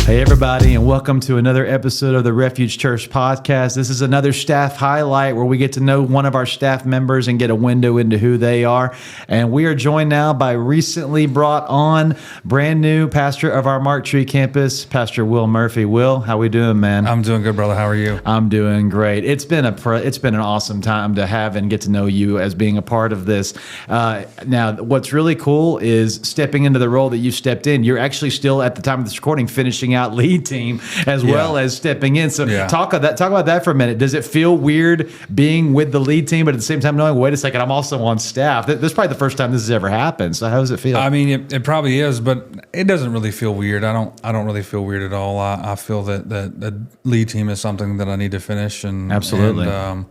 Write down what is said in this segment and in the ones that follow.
Hey, everybody, and welcome to another episode of the Refuge Church podcast. This is another staff highlight where we get to know one of our staff members and get a window into who they are. And we are joined now by recently brought on brand new pastor of our Mark Tree campus, Pastor Will Murphy. Will, how we doing, man? I'm doing good, brother. How are you? I'm doing great. It's been an awesome time to have and get to know you as being a part of this. Now, what's really cool is stepping into the role that you stepped in. You're actually still, at the time of this recording, finishing out lead team as well as stepping in. So talk about that for a minute. Does it feel weird being with the lead team, but at the same time knowing, wait a second, I'm also on staff? This is probably the first time this has ever happened. So how does it feel? I mean, it probably is, but it doesn't really feel weird. I don't really feel weird at all. I feel that the lead team is something that I need to finish. And absolutely. And,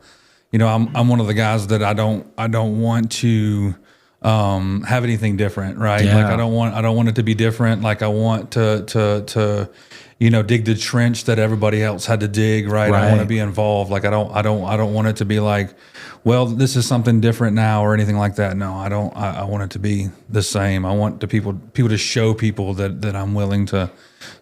I'm one of the guys that I don't want to have anything different, right? Yeah. Like I don't want it to be different. Like I want to dig the trench that everybody else had to dig, right? I want to be involved. Like I don't want it to be like, well, this is something different now or anything like that. No, I don't. I want it to be the same. I want the people to show people that I'm willing to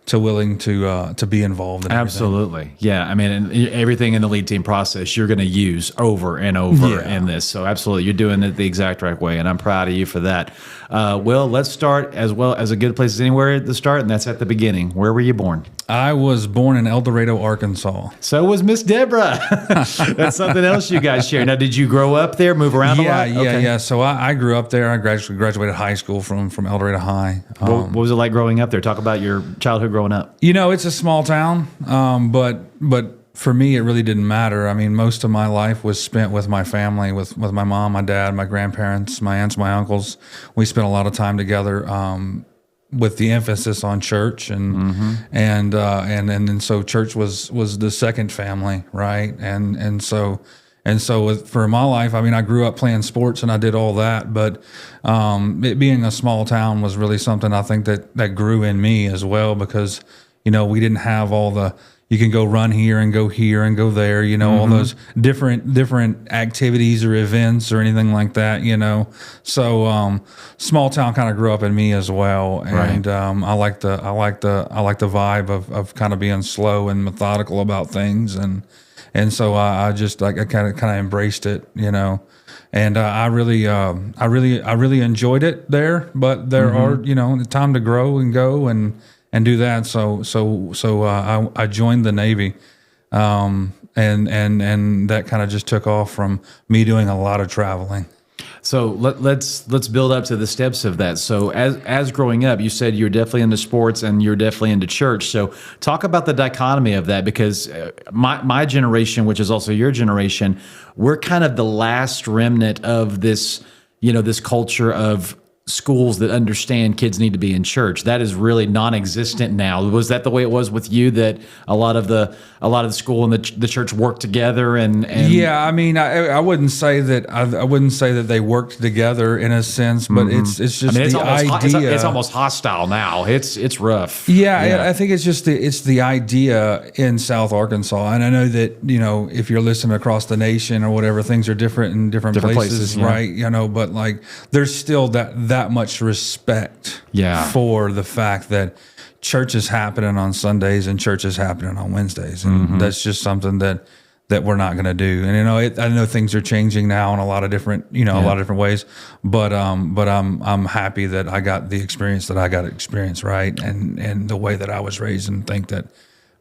be involved in everything. Absolutely. Yeah. I mean, and everything in the lead team process you're going to use over and over in this. So absolutely, you're doing it the exact right way, and I'm proud of you for that. Will, let's start as well as a good place as anywhere to start, and that's at the beginning. Where were you born? I was born in El Dorado, Arkansas. So was Miss Deborah. That's something else you guys share. Now, did you grow up there, move around a lot? Yeah. So I grew up there. I graduated high school from El Dorado High. What was it like growing up there? Talk about your childhood growing up. It's a small town, but for me, it really didn't matter. I mean, most of my life was spent with my family, with my mom, my dad, my grandparents, my aunts, my uncles. We spent a lot of time together, with the emphasis on church, and so church was the second family, right? And so for my life, I mean, I grew up playing sports and I did all that, but it being a small town was really something I think that grew in me as well, because we didn't have all the, you can go run here and go there, all those different activities or events or anything like that, So small town kind of grew up in me as well, and I like the vibe of kind of being slow and methodical about things, and so I kind of embraced it, and I really enjoyed it there. But there are time to grow and go and do that. So I joined the Navy, and that kind of just took off from me doing a lot of traveling. So let's build up to the steps of that. So as growing up, you said you're definitely into sports and you're definitely into church. So talk about the dichotomy of that, because my generation, which is also your generation, we're kind of the last remnant of this, this culture of schools that understand kids need to be in church. That is really non-existent now. Was that the way it was with you, that a lot of the school and the church worked together and Yeah, I mean, I wouldn't say that they worked together in a sense, but it's just the idea. It's almost hostile now. It's rough. Yeah, I think it's the idea in South Arkansas, and I know that if you're listening across the nation or whatever, things are different in different places, right? But like there's still that much respect for the fact that church is happening on Sundays and church is happening on Wednesdays, and that's just something that we're not going to do. And I know things are changing now in a lot of different a lot of different ways, but I'm happy that I got the experience that I got to experience, right, and the way that I was raised, and think that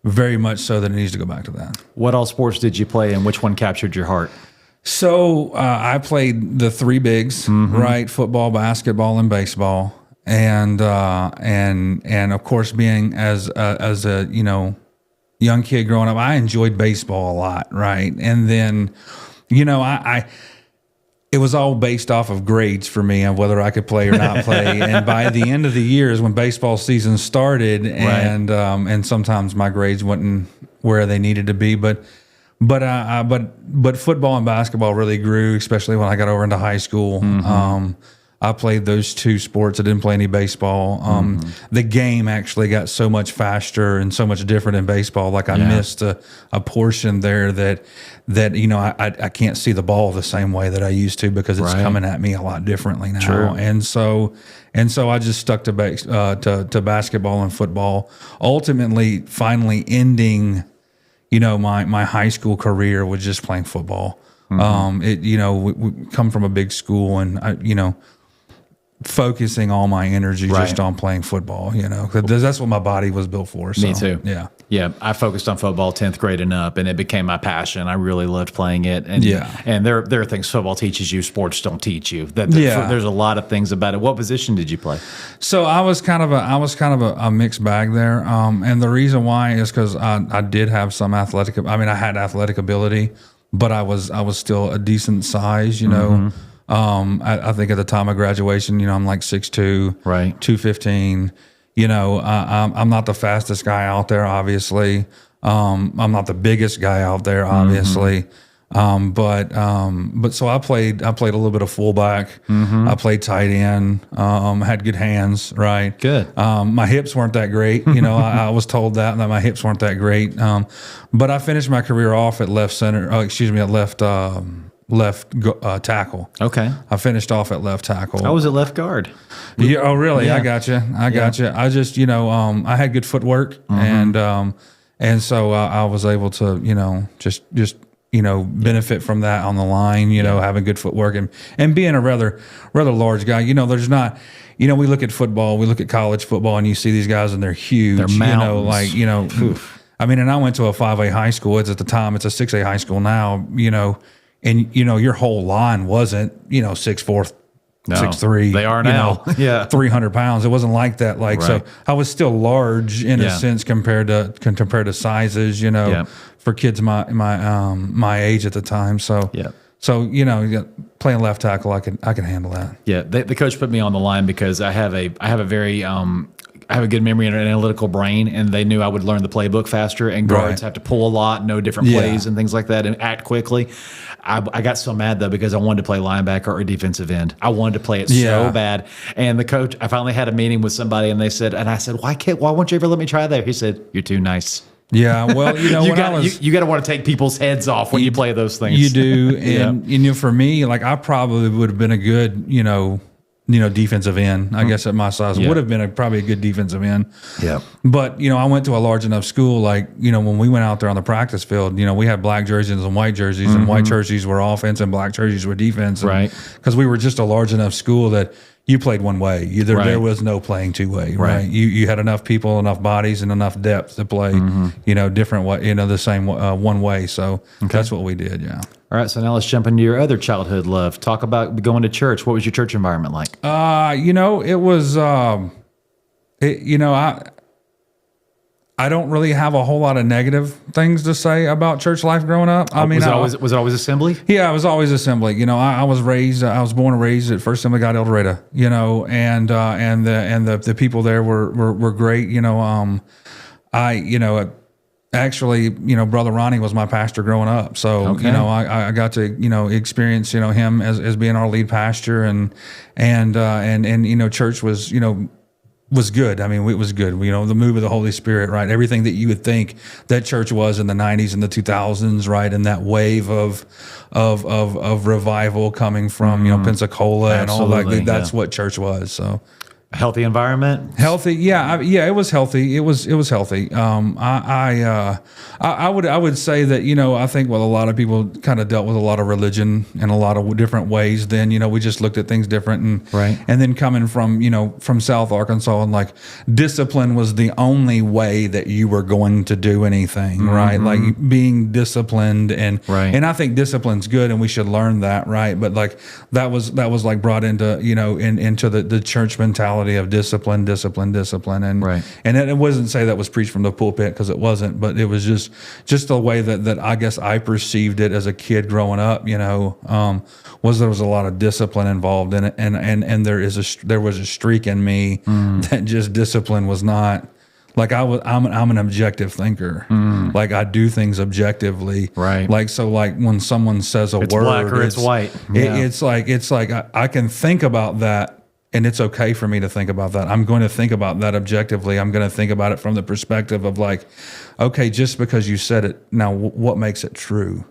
very much so that it needs to go back to that. What all sports did you play, and which one captured your heart? So I played the three bigs, right? Football, basketball, and baseball, and of course, being as a young kid growing up, I enjoyed baseball a lot, right? And then, it was all based off of grades for me and whether I could play or not play. And by the end of the year is when baseball season started, and sometimes my grades weren't where they needed to be, but football and basketball really grew, especially when I got over into high school. I played those two sports. I didn't play any baseball. The game actually got so much faster and so much different in baseball. Like I missed a portion there that I can't see the ball the same way that I used to because it's coming at me a lot differently now. True. And so I just stuck to basketball and football. Ultimately, finally ending, my high school career was just playing football. We come from a big school, and focusing all my energy just on playing football, 'cause that's what my body was built for. So, Me too. Yeah. Yeah. I focused on football 10th grade and up, and it became my passion. I really loved playing it. And and there are things football teaches you, sports don't teach you. There's a lot of things about it. What position did you play? So I was kind of a mixed bag there. And the reason why is because I did have some athletic. I mean, I had athletic ability, but I was still a decent size, I think at the time of graduation, I'm like 6'2", 215. I'm not the fastest guy out there, obviously. I'm not the biggest guy out there, obviously. But so I played a little bit of fullback. I played tight end. Had good hands, right? Good. My hips weren't that great. I was told that my hips weren't that great. But I finished my career off at left tackle. Okay. I finished off at left tackle. I was at left guard. Yeah. Oh, really? Yeah. I got you. I just, I had good footwork, and so I was able to, just benefit from that on the line. Having good footwork and being a rather large guy. There's not. We look at football, we look at college football, and you see these guys, and they're huge. They're mountains. Oof. I mean, and I went to a 5A high school. At the time, it's a 6A high school now. And your whole line wasn't 6'4", 6'3". They are now. 300 pounds. It wasn't like that. So I was still large in a sense compared to sizes. For kids my age at the time. So playing left tackle, I can handle that. Yeah, the coach put me on the line because I have a very I have a good memory and an analytical brain, and they knew I would learn the playbook faster, and guards have to pull a lot, know different plays and things like that, and act quickly. I got so mad, though, because I wanted to play linebacker or defensive end. I wanted to play it so bad. And the coach, I finally had a meeting with somebody, and I said, why won't you ever let me try there? He said, you're too nice. Yeah, well, you got to want to take people's heads off when you play those things. You do, and for me, I probably would have been a good, defensive end. I guess at my size would have been probably a good defensive end. Yeah. But, I went to a large enough school, when we went out there on the practice field, we had black jerseys and white jerseys, and white jerseys were offense and black jerseys were defense. Right. Because we were just a large enough school that you played one way. There was no playing two way. Right. You had enough people, enough bodies, and enough depth to play, different way, the same one way. So that's what we did. Yeah. All right. So now let's jump into your other childhood love. Talk about going to church. What was your church environment like? It was, I don't really have a whole lot of negative things to say about church life growing up. Was it always Assembly? Yeah, it was always Assembly. I was born and raised at First Assembly God El Dorado. And the people there were great. Actually, Brother Ronnie was my pastor growing up. So, I got to, experience, him as being our lead pastor, and church was good. I mean, it was good. The move of the Holy Spirit, right? Everything that you would think that church was in the 90s and the 2000s, right? And that wave of revival coming from, Pensacola and all that. That's what church was. So. Healthy environment. Healthy, yeah, it was healthy. It was healthy. I would say that I think a lot of people kind of dealt with a lot of religion in a lot of different ways. Then we just looked at things different, and then coming from South Arkansas, and discipline was the only way that you were going to do anything, right? Like being disciplined, and I think discipline's good, and we should learn that, right? But that was brought into into the church mentality of discipline, and it wasn't say that was preached from the pulpit, because it wasn't, but it was just the way that I guess I perceived it as a kid growing up. Was there was a lot of discipline involved in it, and there was a streak in me that just discipline was not Like I'm an objective thinker. Like I do things objectively. Right. Like, so like when someone says a It's word, black or it's white. Yeah. It's like I can think about that. And it's okay for me to think about that. I'm going to think about that objectively. I'm going to think about it from the perspective of like, okay, just because you said it, now what makes it true?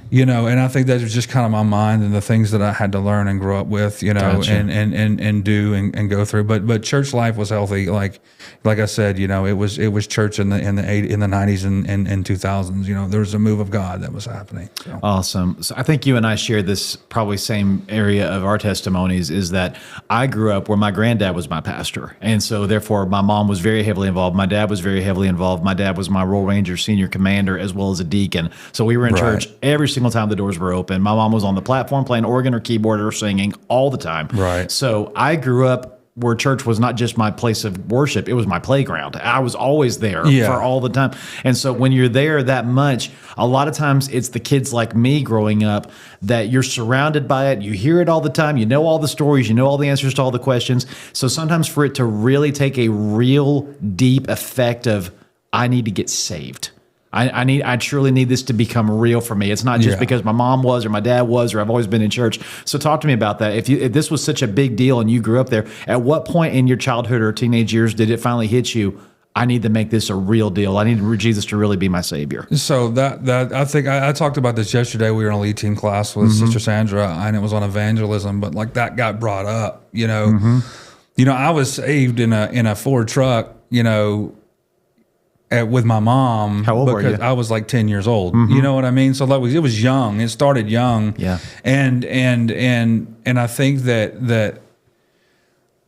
You know, and I think that was just kind of my mind and the things that I had to learn and grow up with, you know, Gotcha. and do and go through. But church life was healthy. Like I said, you know, it was church in the 90s and 2000s. You know, there was a move of God that was happening. So. Awesome. So I think you and I share this probably same area of our testimonies, is that I grew up where my granddad was my pastor. And so therefore my mom was very heavily involved. My dad was very heavily involved. My dad was my Royal Ranger senior commander as well as a deacon. So we were in church every single time the doors were open. My mom was on the platform playing organ or keyboard or singing all the time. Right. So I grew up where church was not just my place of worship, it was my playground. I was always there for all the time. And so when you're there that much, a lot of times it's the kids like me growing up that you're surrounded by it. You hear it all the time. You know all the stories. You know all the answers to all the questions. So sometimes for it to really take a real deep effect of, I need to get saved. I truly need this to become real for me. It's not just because my mom was or my dad was or I've always been in church. So talk to me about that. If this was such a big deal and you grew up there, at what point in your childhood or teenage years did it finally hit you, I need to make this a real deal? I need Jesus to really be my Savior. So that I think I talked about this yesterday. We were in a lead team class with Sister Sandra, and it was on evangelism, but like that got brought up, you know. You know, I was saved in a Ford truck, you know, with my mom. How old were you? I was like 10 years old. You know what I mean? So that it was young. It started young. Yeah. And I think that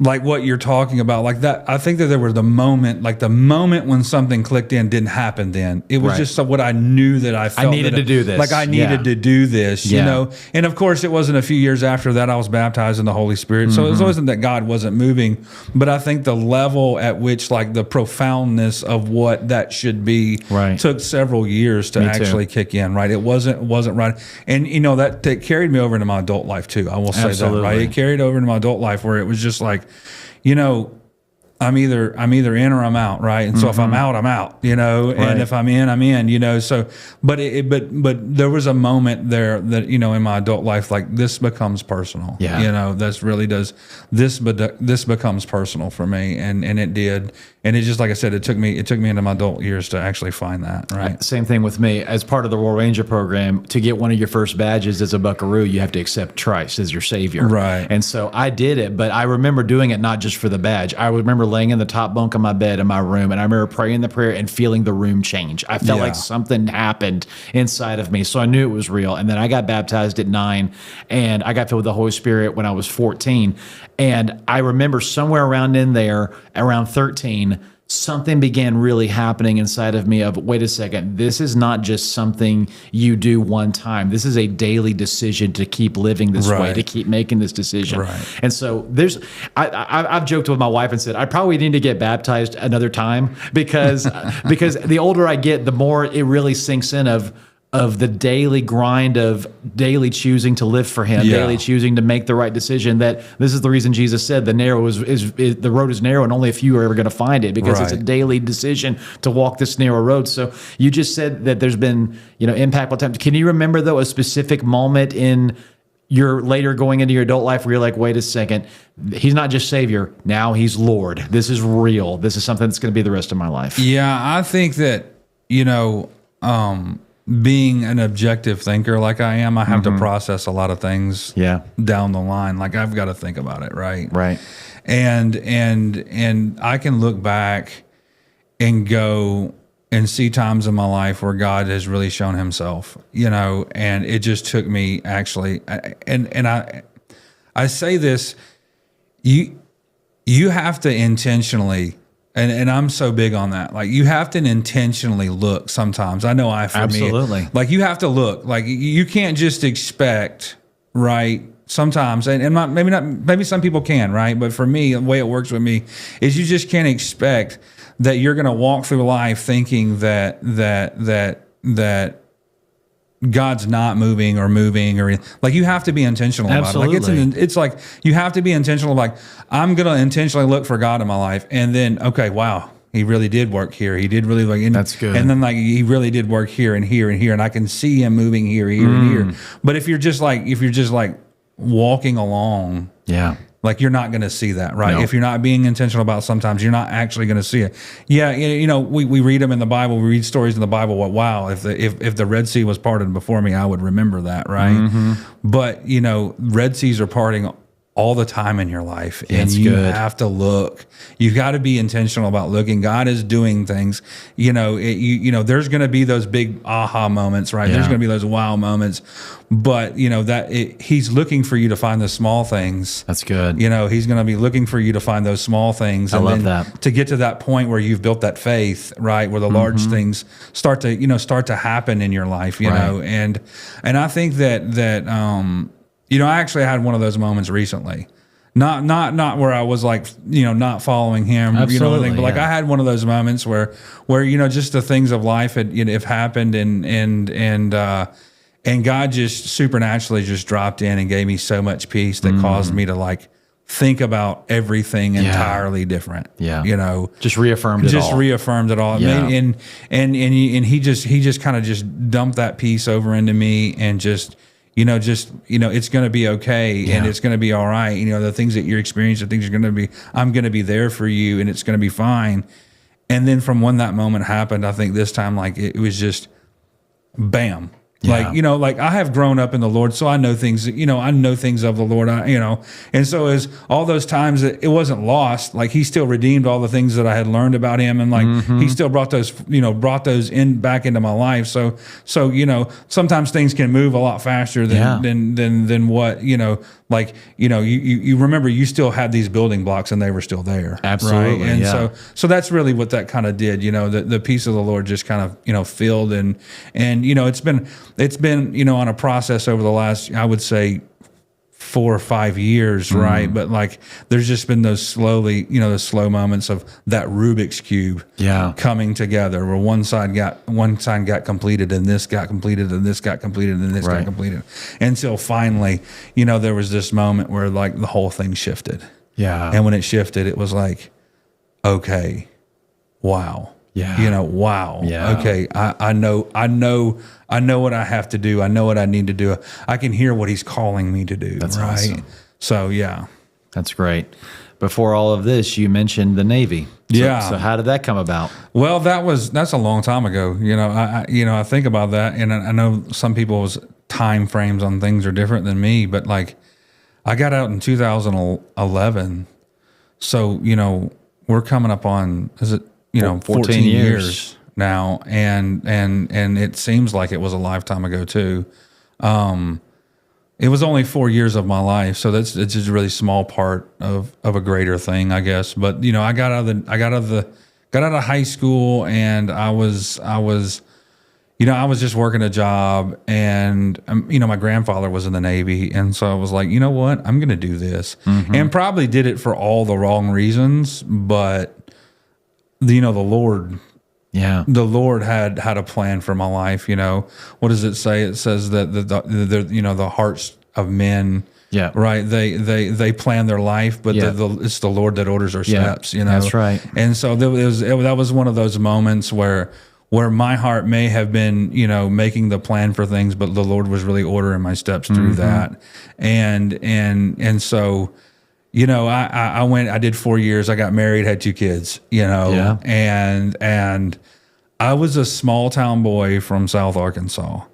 like what you're talking about, like that, I think that there was the moment when something clicked in didn't happen then. It was just what I knew that I felt. I needed to do this. Like I needed to do this, you know? And of course, it wasn't a few years after that I was baptized in the Holy Spirit. So it wasn't that God wasn't moving, but I think the level at which like the profoundness of what that should be took several years to actually kick in, right? It wasn't right. And, you know, that carried me over into my adult life too. I will say that, right? It carried over into my adult life where it was just like, you know, I'm either in or I'm out, right? And so if I'm out, I'm out, you know, and if I'm in, you know. So, but there was a moment there that, you know, in my adult life, like this becomes personal. You know, this really does. This becomes personal for me, and it did, and it just, like I said, it took me into my adult years to actually find that. Right. Same thing with me. As part of the Royal Ranger program, to get one of your first badges as a buckaroo, you have to accept Christ as your Savior. Right. And so I did it, but I remember doing it not just for the badge. I remember laying in the top bunk of my bed in my room, and I remember praying the prayer and feeling the room change. I felt like something happened inside of me, so I knew it was real. And then I got baptized at 9, and I got filled with the Holy Spirit when I was 14. And I remember somewhere around in there, around 13, something began really happening inside of me of, wait a second, this is not just something you do one time. This is a daily decision to keep living this way, to keep making this decision. And so I've joked with my wife and said, I probably need to get baptized another time because the older I get, the more it really sinks in of the daily grind of daily choosing to live for Him, daily choosing to make the right decision. That this is the reason Jesus said the road is narrow and only a few are ever going to find it, because it's a daily decision to walk this narrow road. So you just said that there's been, you know, impactful times. Can you remember though a specific moment in your later going into your adult life where you're like, wait a second, He's not just Savior, now He's Lord. This is real. This is something that's going to be the rest of my life. Yeah, I think that, you know, being an objective thinker like I am, I have to process a lot of things down the line. Like I've got to think about it, right? And I can look back and go and see times in my life where God has really shown Himself, you know, and it just took me actually, and I say this, you have to intentionally. And I'm so big on that. Like you have to intentionally look sometimes. I know Absolutely. Like you have to look. Like you can't just expect, right? Sometimes, and maybe some people can, right? But for me, the way it works with me is you just can't expect that you're going to walk through life thinking that God's not moving or like you have to be intentional about it. Like it's like you have to be intentional. Like I'm going to intentionally look for God in my life, and then okay, wow, He really did work here. He did really like, and, That's good. And then like he really did work here and here and here, and I can see him moving here, and here. But if you're just like walking along, like you're not going to see that, right? No. If you're not being intentional about, sometimes you're not actually going to see it. Yeah, you know, we read them in the Bible. We read stories in the Bible. What? Wow, if the Red Sea was parted before me, I would remember that, right? But you know, Red Seas are parting all the time in your life, and you have to look. You got to be intentional about looking. God is doing things. You know, you know, there's going to be those big aha moments, right? There's going to be those wow moments, but you know He's looking for you to find the small things. That's good. You know, He's going to be looking for you to find those small things. And I love then that. to get to that point where you've built that faith, right? Where the large things start to happen in your life. You know, and I think that. You know, I actually had one of those moments recently. Not where I was like, you know, not following him, Absolutely, but like I had one of those moments where you know, just the things of life have happened, and God just supernaturally just dropped in and gave me so much peace that caused me to like think about everything entirely different. You know, just reaffirmed it all. And he just kind of just dumped that peace over into me, and just it's going to be okay, and it's going to be all right. You know, the things that you're experiencing, the things you're going to be, I'm going to be there for you, and it's going to be fine. And then from when that moment happened, I think this time, like it was just bam. Like, you know, like I have grown up in the Lord, so I know things, you know, I know things of the Lord, and so as all those times that it wasn't lost, like He still redeemed all the things that I had learned about Him, and like He still brought those back into my life. So, you know, sometimes things can move a lot faster than what, you know, like, you know, you remember you still had these building blocks and they were still there. Absolutely. Right? And so that's really what that kind of did, you know, the peace of the Lord just kind of, you know, filled and, you know, it's been, you know, on a process over the last, I would say 4 or 5 years. Right. But like, there's just been those slow moments of that Rubik's Cube coming together where one side got completed, and this got completed, and this got completed, and this got completed, until finally, you know, there was this moment where like the whole thing shifted. And when it shifted, it was like, okay, wow. You know, wow. Okay. I know what I have to do. I know what I need to do. I can hear what He's calling me to do. That's right. Awesome. So yeah. That's great. Before all of this, you mentioned the Navy. So how did that come about? Well, that's a long time ago. You know, I think about that, and I know some people's time frames on things are different than me, but like I got out in 2011. So, you know, we're coming up on, is it, you know, 14 years now, and it seems like it was a lifetime ago too. It was only 4 years of my life, so it's just a really small part of a greater thing, I guess. But you know, I got out of high school, and I was just working a job, and you know, my grandfather was in the Navy, and so I was like, you know what, I'm going to do this, and probably did it for all the wrong reasons, but you know, the Lord had a plan for my life. You know, what does it say? It says that the hearts of men, right? They plan their life, but it's the Lord that orders our steps. You know, that's right. And so that was one of those moments where my heart may have been, you know, making the plan for things, but the Lord was really ordering my steps through that, and so. You know, I did 4 years, I got married, had 2 kids, you know, and I was a small town boy from South Arkansas.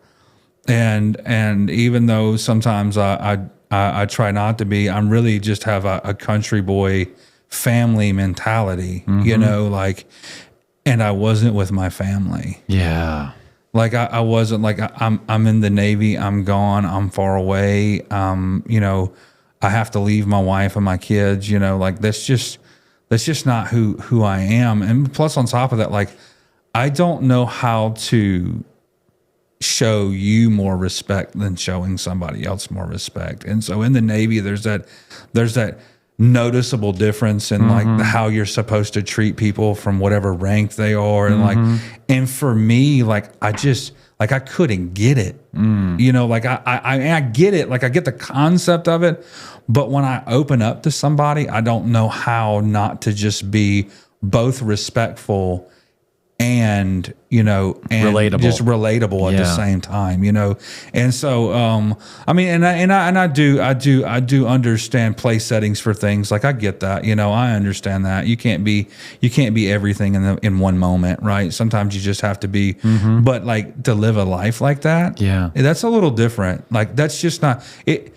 And even though sometimes I try not to be, I'm really just have a country boy family mentality, you know, like, and I wasn't with my family. Like I wasn't like, I'm in the Navy, I'm gone, I'm far away. You know, I have to leave my wife and my kids, you know, like that's just not who I am. And plus on top of that, like, I don't know how to show you more respect than showing somebody else more respect. And so in the Navy, there's that noticeable difference in like how you're supposed to treat people from whatever rank they are. And like, and for me, like, I couldn't get it, you know, like I get it. Like I get the concept of it, but when I open up to somebody, I don't know how not to just be both respectful and, and Relatable. just relatable at the same time, And so, I mean, and I do understand place settings for things. Like I get that, I understand that you can't be everything in one moment, right? Sometimes you just have to be, but like to live a life like that, that's a little different. Like that's just not it.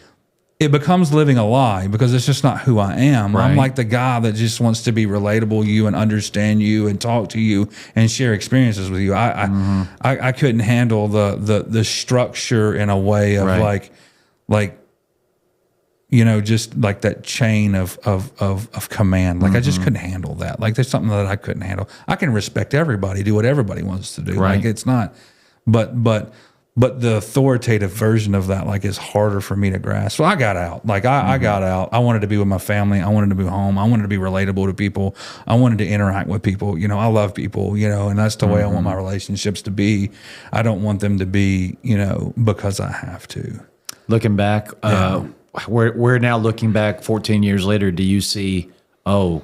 It becomes living a lie because it's just not who I am. Right. I'm like the guy that just wants to be relatable to you and understand you and talk to you and share experiences with you. I couldn't handle the structure in a way of just like that chain of command. Like I just couldn't handle that. Like there's something that I couldn't handle. I can respect everybody, do what everybody wants to do. Right. Like it's not, but the authoritative version of that, like, is harder for me to grasp. So I got out. Like, I got out. I wanted to be with my family. I wanted to be home. I wanted to be relatable to people. I wanted to interact with people. I love people, and that's the way I want my relationships to be. I don't want them to be, because I have to. Looking back, we're now looking back 14 years later. Do you see, so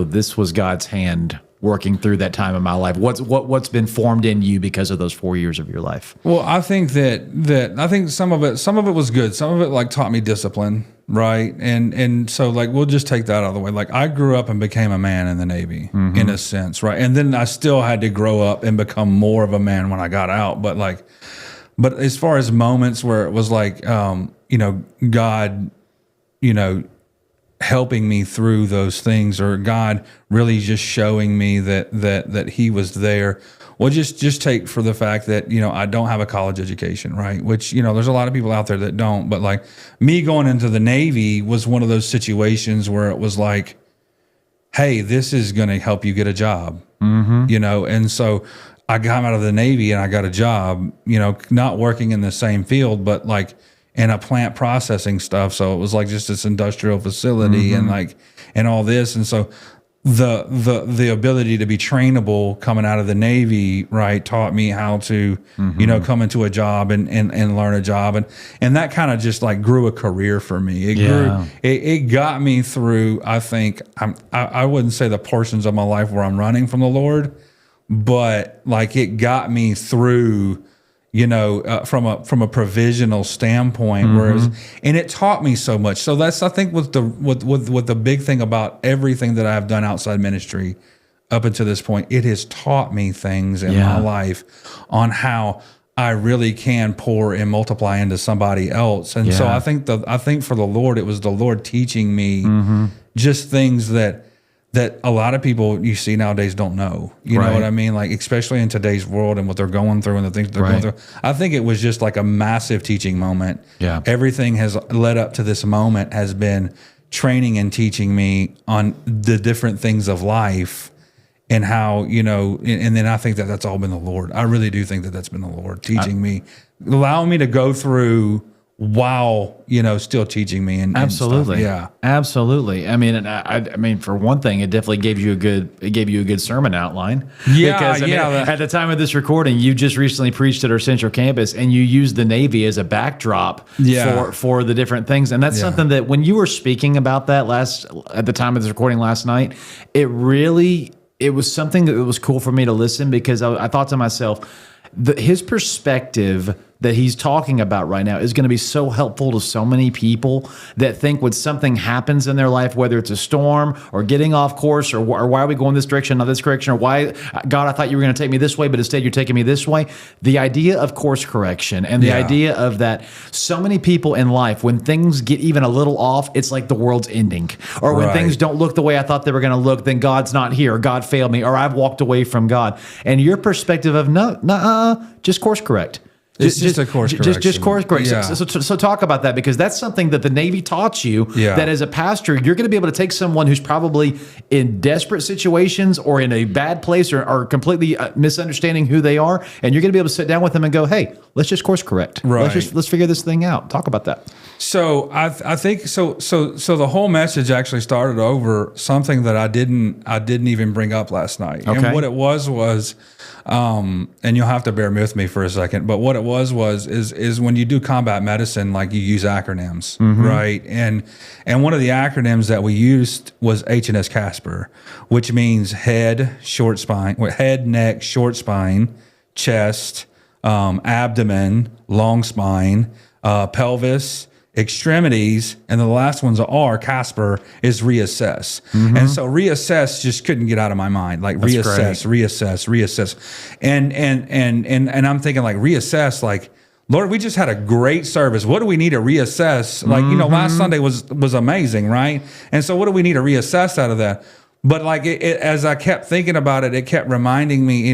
this was God's hand working through that time in my life? What's been formed in you because of those 4 years of your life? Well, I think I think some of it was good. Some of it like taught me discipline, right? And so like we'll just take that out of the way. Like I grew up and became a man in the Navy in a sense, right? And then I still had to grow up and become more of a man when I got out. But as far as moments where it was like God, helping me through those things, or God really just showing me that He was there. Well, just take for the fact that, I don't have a college education, right? Which, there's a lot of people out there that don't, but like me going into the Navy was one of those situations where it was like, hey, this is going to help you get a job, and so I got out of the Navy and I got a job, not working in the same field, but like in a plant processing stuff. So it was like just this industrial facility and all this. And so the ability to be trainable coming out of the Navy, right, taught me how to, come into a job and learn a job. And that kind of just like grew a career for me. It got me through, I think, I wouldn't say the portions of my life where I'm running from the Lord, but like it got me through, from a provisional standpoint, whereas, and it taught me so much. So that's, I think, with the big thing about everything that I've done outside ministry up until this point, it has taught me things in my life on how I really can pour and multiply into somebody else. And so I think for the Lord, it was the Lord teaching me just things that a lot of people you see nowadays don't know. You know what I mean? Like, especially in today's world and what they're going through and the things they're going through. I think it was just like a massive teaching moment. Yeah. Everything has led up to this moment has been training and teaching me on the different things of life and how, and then I think that that's all been the Lord. I really do think that that's been the Lord teaching me, allowing me to go through while still teaching me and absolutely stuff. Absolutely. I mean, for one thing, it definitely gave you a good sermon outline. Because at the time of this recording, you just recently preached at our Central Campus, and you used the Navy as a backdrop for the different things. And that's something that when you were speaking about that at the time of this recording last night, it was something that was cool for me to listen, because I thought to myself, his perspective that he's talking about right now is going to be so helpful to so many people that think when something happens in their life, whether it's a storm or getting off course or why are we going this direction, not this direction, or why, God, I thought you were going to take me this way, but instead you're taking me this way. The idea of course correction and the idea of that, so many people in life, when things get even a little off, it's like the world's ending. Or when things don't look the way I thought they were going to look, then God's not here, or God failed me, or I've walked away from God. And your perspective of just course correct. It's just a course correction. Just course correction. Yeah. So talk about that, because that's something that the Navy taught you, that as a pastor, you're going to be able to take someone who's probably in desperate situations or in a bad place or completely misunderstanding who they are, and you're going to be able to sit down with them and go, hey, let's just course correct. Right. Let's figure this thing out. Talk about that. So I think so the whole message actually started over something that I didn't even bring up last night. Okay. And what it was and you'll have to bear with me for a second, but what it was is when you do combat medicine, like you use acronyms, right? And one of the acronyms that we used was H&S Casper, which means head, neck, short spine, chest, abdomen, long spine, pelvis, extremities, and the last one's Casper is reassess. And so reassess just couldn't get out of my mind. Like That's reassess. And I'm thinking like reassess, like, Lord, we just had a great service. What do we need to reassess? Like, last Sunday was amazing, right? And so what do we need to reassess out of that? But like as I kept thinking about it, it kept reminding me,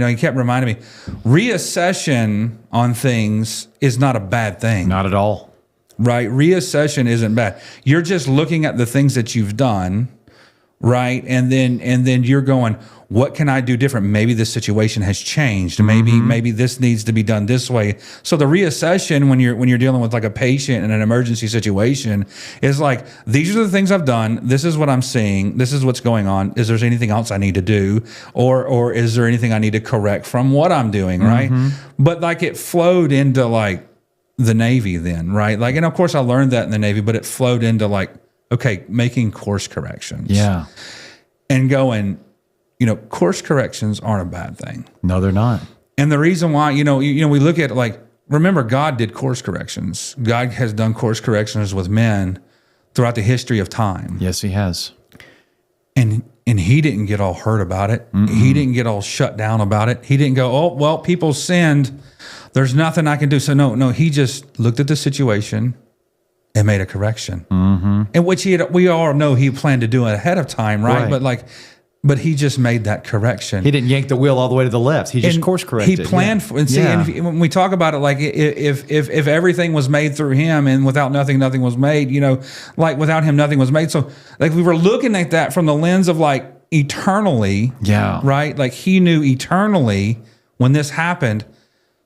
reassession on things is not a bad thing. Not at all. Right? Reassession isn't bad. You're just looking at the things that you've done, right? And then you're going, what can I do different? Maybe this situation has changed. Maybe this needs to be done this way. So the reassession when you're dealing with like a patient in an emergency situation is like, these are the things I've done. This is what I'm seeing. This is what's going on. Is there anything else I need to do? Or is there anything I need to correct from what I'm doing, right? But like it flowed into like the Navy then, right? Like, and of course I learned that in the Navy, but it flowed into like, okay, making course corrections. Yeah. And going, course corrections aren't a bad thing. No, they're not. And the reason why, we look at like, remember God did course corrections. God has done course corrections with men throughout the history of time. Yes, he has. And he didn't get all hurt about it. He didn't get all shut down about it. He didn't go, oh, well, people sinned. There's nothing I can do. So no, he just looked at the situation and made a correction. And which we all know he planned to do it ahead of time, right? But he just made that correction. He didn't yank the wheel all the way to the left. He just course corrected. He planned for, and see, and when we talk about it, like if everything was made through him and without nothing was made, like without him, nothing was made. So like we were looking at that from the lens of like eternally, right? Like he knew eternally when this happened.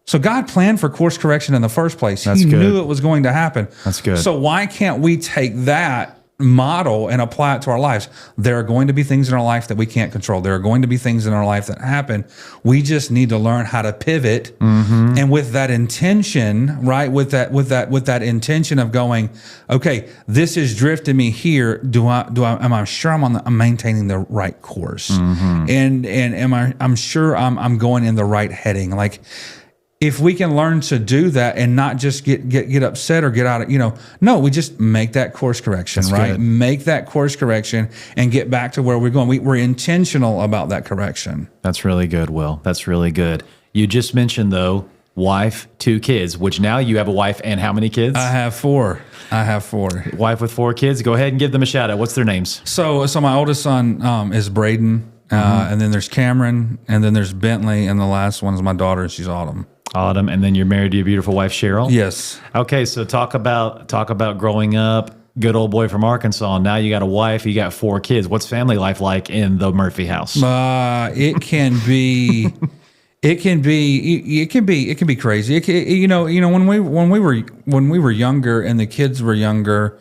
So God planned for course correction in the first place. He knew it was going to happen. That's good. So why can't we take that model and apply it to our lives? There are going to be things in our life that we can't control. There are going to be things in our life that happen. We just need to learn how to pivot, and with that intention, right? With that intention of going, okay, this is drifting me here. Am I sure I'm maintaining the right course? And I'm sure I'm going in the right heading? Like, if we can learn to do that and not just get upset or get out of, no, we just make that course correction, That's right? good. Make that course correction and get back to where we're going. We're intentional about that correction. That's really good, Will. That's really good. You just mentioned, though, wife, 2 kids, which now you have a wife and how many kids? I have 4. Wife with 4 kids. Go ahead and give them a shout out. What's their names? So my oldest son is Braden, and then there's Cameron, and then there's Bentley, and the last one is my daughter, and she's Autumn. Autumn, and then you're married to your beautiful wife, Cheryl? Yes. Okay, so talk about growing up, good old boy from Arkansas. Now you got a wife, you got 4 kids. What's family life like in the Murphy house? It can be crazy. When we were younger and the kids were younger,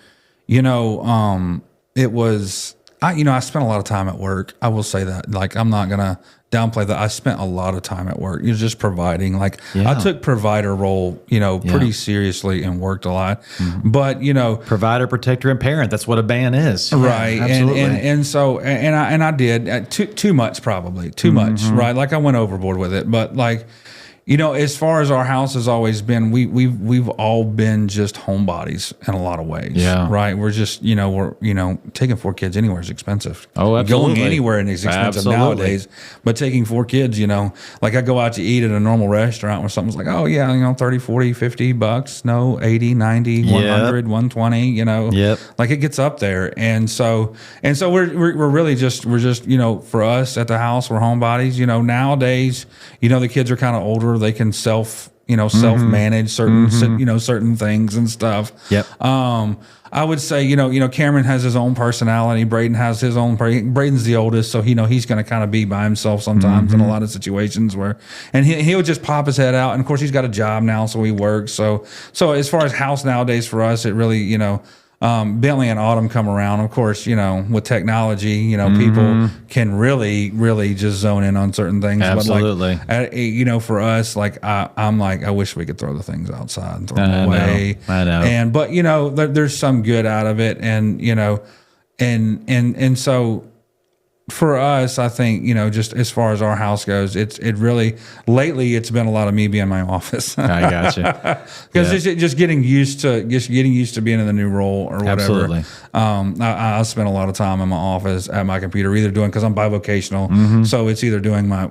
it was, I spent a lot of time at work. I will say that. Like, I'm not gonna downplay that. I spent a lot of time at work. Just providing. Like, I took provider role, pretty seriously and worked a lot. But provider, protector, and parent. That's what a band is, right? Yeah, absolutely. And so I did too much, probably too much, right? Like I went overboard with it. But like, as far as our house has always been, we've all been just homebodies in a lot of ways. Yeah. Right. We're just, taking 4 kids anywhere is expensive. Oh, absolutely. Going anywhere is expensive nowadays. But taking 4 kids, like I go out to eat at a normal restaurant where something's like, oh yeah, 30, 40, $50. No, 80, 90, 100, 120, Yep. Like it gets up there. And so we're really just, for us at the house, we're homebodies. Nowadays, the kids are kind of older. They can self self-manage certain things and stuff. Yep. I would say, Cameron has his own personality. Braden has his own. Braden's the oldest, so he's going to kind of be by himself sometimes in a lot of situations and he'll just pop his head out. And of course, he's got a job now, so he works. So as far as house nowadays for us, it really, Bentley and Autumn come around. Of course, with technology, people can really, really just zone in on certain things. Absolutely. But for us, I'm like, I wish we could throw the things outside and throw them away. I know. But there's some good out of it, and so for us, I think, just as far as our house goes, it really, lately it's been a lot of me being in my office. I gotcha. Because just getting used to being in the new role or whatever. Absolutely. I spend a lot of time in my office at my computer, either doing, because I'm bivocational, so it's either doing my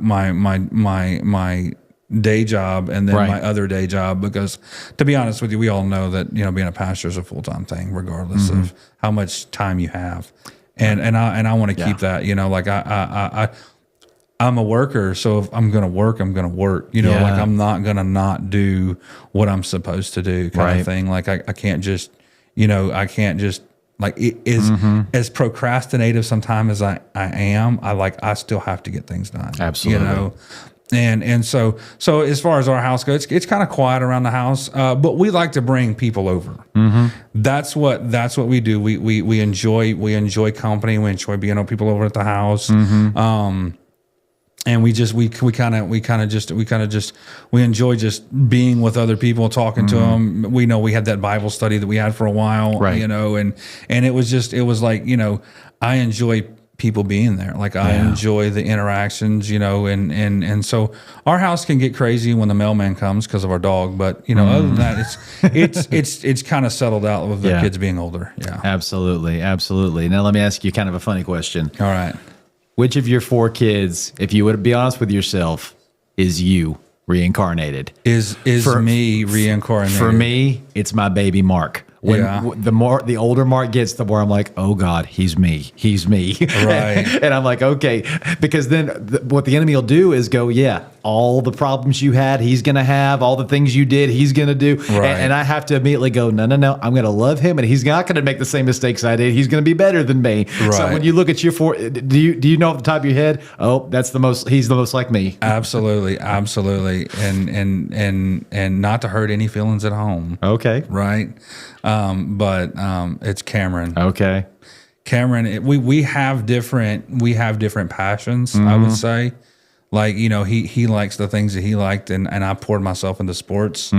day job and then my other day job, because to be honest with you, we all know that being a pastor is a full-time thing, regardless of how much time you have. And I want to keep that, I'm a worker, so if I'm going to work, I'm going to work, I'm not going to not do what I'm supposed to do kind of thing. Like I can't just, like it is as procrastinative sometimes as I am, I still have to get things done. Absolutely. And so as far as our house goes, it's kind of quiet around the house, but we like to bring people over. That's what we do. We enjoy company. We enjoy being with people over at the house. And we enjoy just being with other people, talking to them. We know we had that Bible study that we had for a while, and it was like, I enjoy people being there. Like I enjoy the interactions, and so our house can get crazy when the mailman comes because of our dog. But other than that, it's kind of settled out with the kids being older. Yeah, absolutely. Now let me ask you kind of a funny question. All right, which of your 4 kids, if you would be honest with yourself, is you reincarnated? Is me reincarnated? For me, it's my baby Mark. The older Mark gets, the more I'm like, oh God, he's me. Right. And I'm like, okay, because then what the enemy will do is go, all the problems you had, he's going to have, all the things you did, he's going to do. Right. And I have to immediately go, no, I'm going to love him, and he's not going to make the same mistakes I did. He's going to be better than me. Right. So when you look at your 4, do you know off the top of your head, oh, he's the most like me. Absolutely. And not to hurt any feelings at home. Okay. Right. But it's Cameron. Okay. Cameron, we have different passions, I would say. Like, he likes the things that he liked, and I poured myself into sports.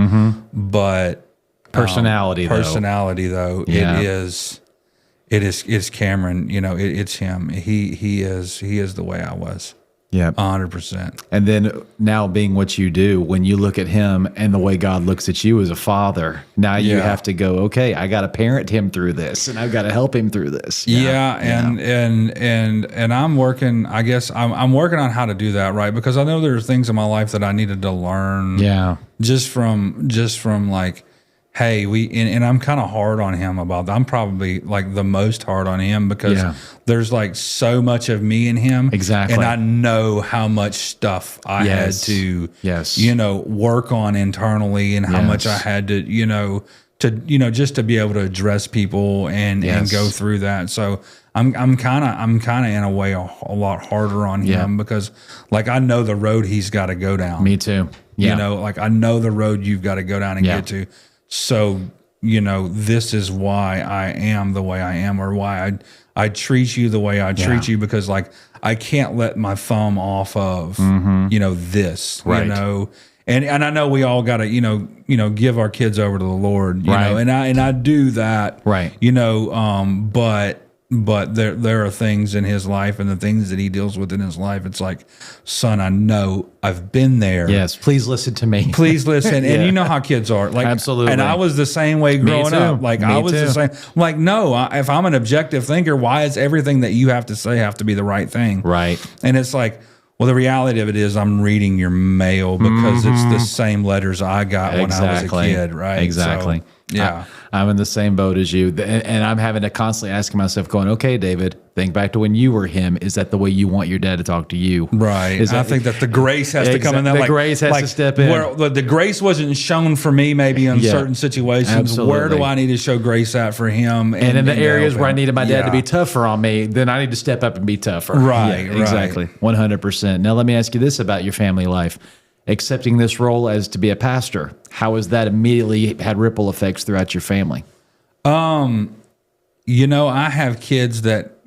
But personality though, it is Cameron, it's him. He is the way I was. Yeah, 100%. And then now being what you do, when you look at him and the way God looks at you as a father, now you have to go, okay, I got to parent him through this, and I've got to help him through this. And I'm working. I guess I'm working on how to do that, right? Because I know there are things in my life that I needed to learn. Yeah, just from like, hey, and I'm kind of hard on him about that. I'm probably like the most hard on him because there's like so much of me in him. Exactly. And I know how much stuff I had to, work on internally, and how much I had to, just to be able to address people and go through that. So I'm kind of in a way a lot harder on him because like I know the road he's got to go down. Me too. Yeah. Like I know the road you've got to go down and get to. So, this is why I am the way I am, or why I treat you the way I treat you, because like I can't let my thumb off of, this, and I know we all got to, give our kids over to the Lord, know, and I do that, but there are things in his life and the things that he deals with in his life. It's like, son, I know, I've been there. Yes, please listen to me. Please listen. And you know how kids are. Like, absolutely. And I was the same way growing up. Like I was the same. Like, no, if I'm an objective thinker, why is everything that you have to say have to be the right thing? Right. And it's like, well, the reality of it is I'm reading your mail because it's the same letters I got when I was a kid, right? Exactly. Yeah. I'm in the same boat as you. And I'm having to constantly ask myself, going, okay, David, think back to when you were him. Is that the way you want your dad to talk to you? Right. Is that, I think that the grace has to come in. That the grace has to step in. Where the grace wasn't shown for me, maybe in certain situations. Absolutely. Where do I need to show grace at for him? And in the areas where I needed my dad to be tougher on me, then I need to step up and be tougher. Right. Exactly. 100%. Now, let me ask you this about your family life. Accepting this role as to be a pastor, how has that immediately had ripple effects throughout your family? I have kids that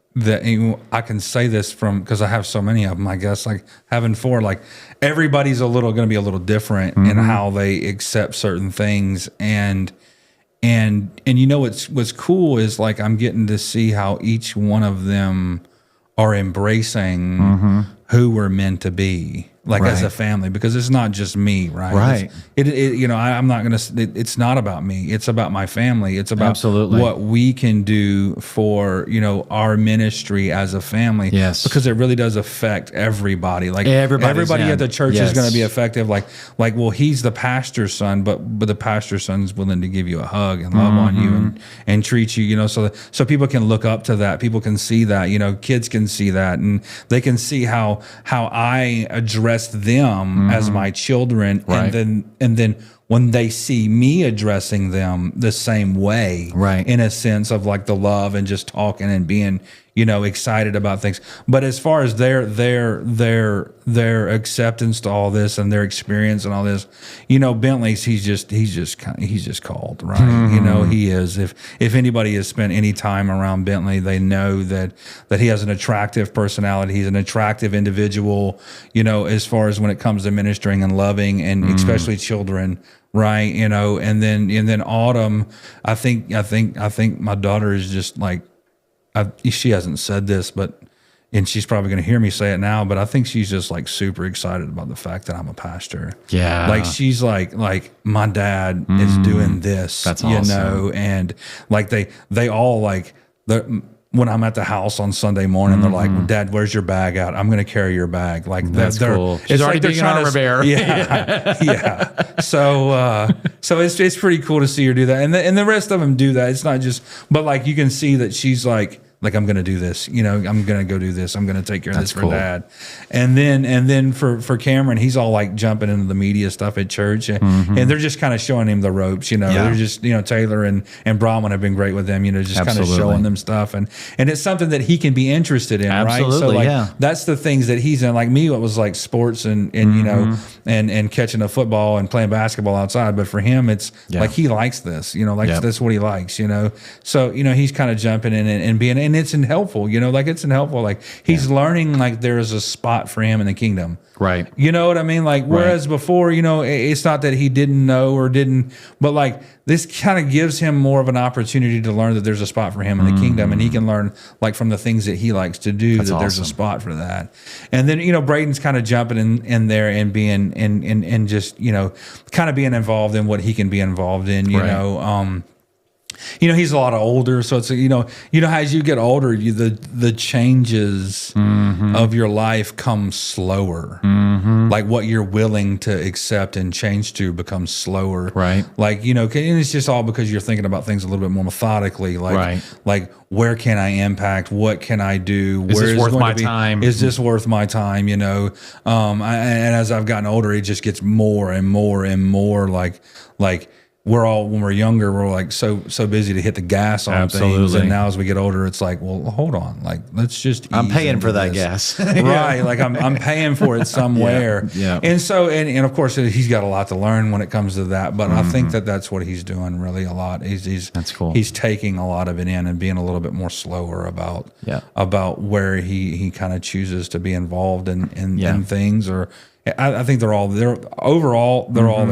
I can say this from, because I have so many of them, I guess, like having 4, like everybody's going to be a little different in how they accept certain things. And what's cool is like, I'm getting to see how each one of them are embracing who we're meant to be. Like as a family, because it's not just me, right? Right. I'm not going to, it's not about me. It's about my family. It's about Absolutely. what we can do for, our ministry as a family. Yes. Because it really does affect everybody. Like Everybody at the church is going to be effective. Well, he's the pastor's son, but the pastor's son's willing to give you a hug and love on you and treat you, so people can look up to that. People can see that, kids can see that, and they can see how I address them as my children, Right. and then when they see me addressing them the same way, Right. in a sense of like the love and just talking and being, excited about things. But as far as their acceptance to all this and their experience and all this, Bentley's he's just called, right? He is. If anybody has spent any time around Bentley, they know that he has an attractive personality. He's an attractive individual, as far as when it comes to ministering and loving, and especially children. Right. And then Autumn, I think my daughter is just like, she hasn't said this, and she's probably going to hear me say it now, but I think she's just like super excited about the fact that I'm a pastor. Yeah. Like she's like my dad is doing this, That's awesome. and like they all like when I'm at the house on Sunday morning, they're like, well, Dad, where's your bag at? I'm going to carry your bag. Like that's cool. She's already being an armor bearer. Yeah. Yeah. So it's pretty cool to see her do that. And the rest of them do that. It's not just, but like, you can see that she's like, I'm going to do this, I'm going to go do this. I'm going to take care of this for cool. Dad. And then for Cameron, he's all like jumping into the media stuff at church, and they're just kind of showing him the ropes, They're just, Taylor and Brahman have been great with them, just kind of showing them stuff. And it's something that he can be interested in, Absolutely, right? So that's the things that he's in. Like me, it was like sports and and catching a football and playing basketball outside. But for him, it's like, he likes this, that's what he likes, So, he's kind of jumping in and being, and it's helpful, like he's learning like there's a spot for him in the kingdom. Right. You know what I mean? Like, whereas before, it's not that he didn't know or didn't, but like this kind of gives him more of an opportunity to learn that there's a spot for him in the kingdom, and he can learn like from the things that he likes to do. That's there's a spot for that. And then, Braden's kind of jumping in there and being, and just, kind of being involved in what he can be involved in, he's a lot older, so it's as you get older, the changes of your life come slower. Like what you're willing to accept and change to becomes slower. Right. Like and it's just all because you're thinking about things a little bit more methodically. Like where can I impact? What can I do? Is this worth my time? Is this worth my time? And as I've gotten older, it just gets more and more and more like. When we're younger, we're like so busy to hit the gas on things, and now as we get older, it's like, well, hold on, like let's just. I'm paying for that gas, right? Like I'm paying for it somewhere. Yeah. And so, and of course, he's got a lot to learn when it comes to that. But I think that's what he's doing really a lot. That's cool. He's taking a lot of it in and being a little bit more slower about where he kind of chooses to be involved in things or. I think they're all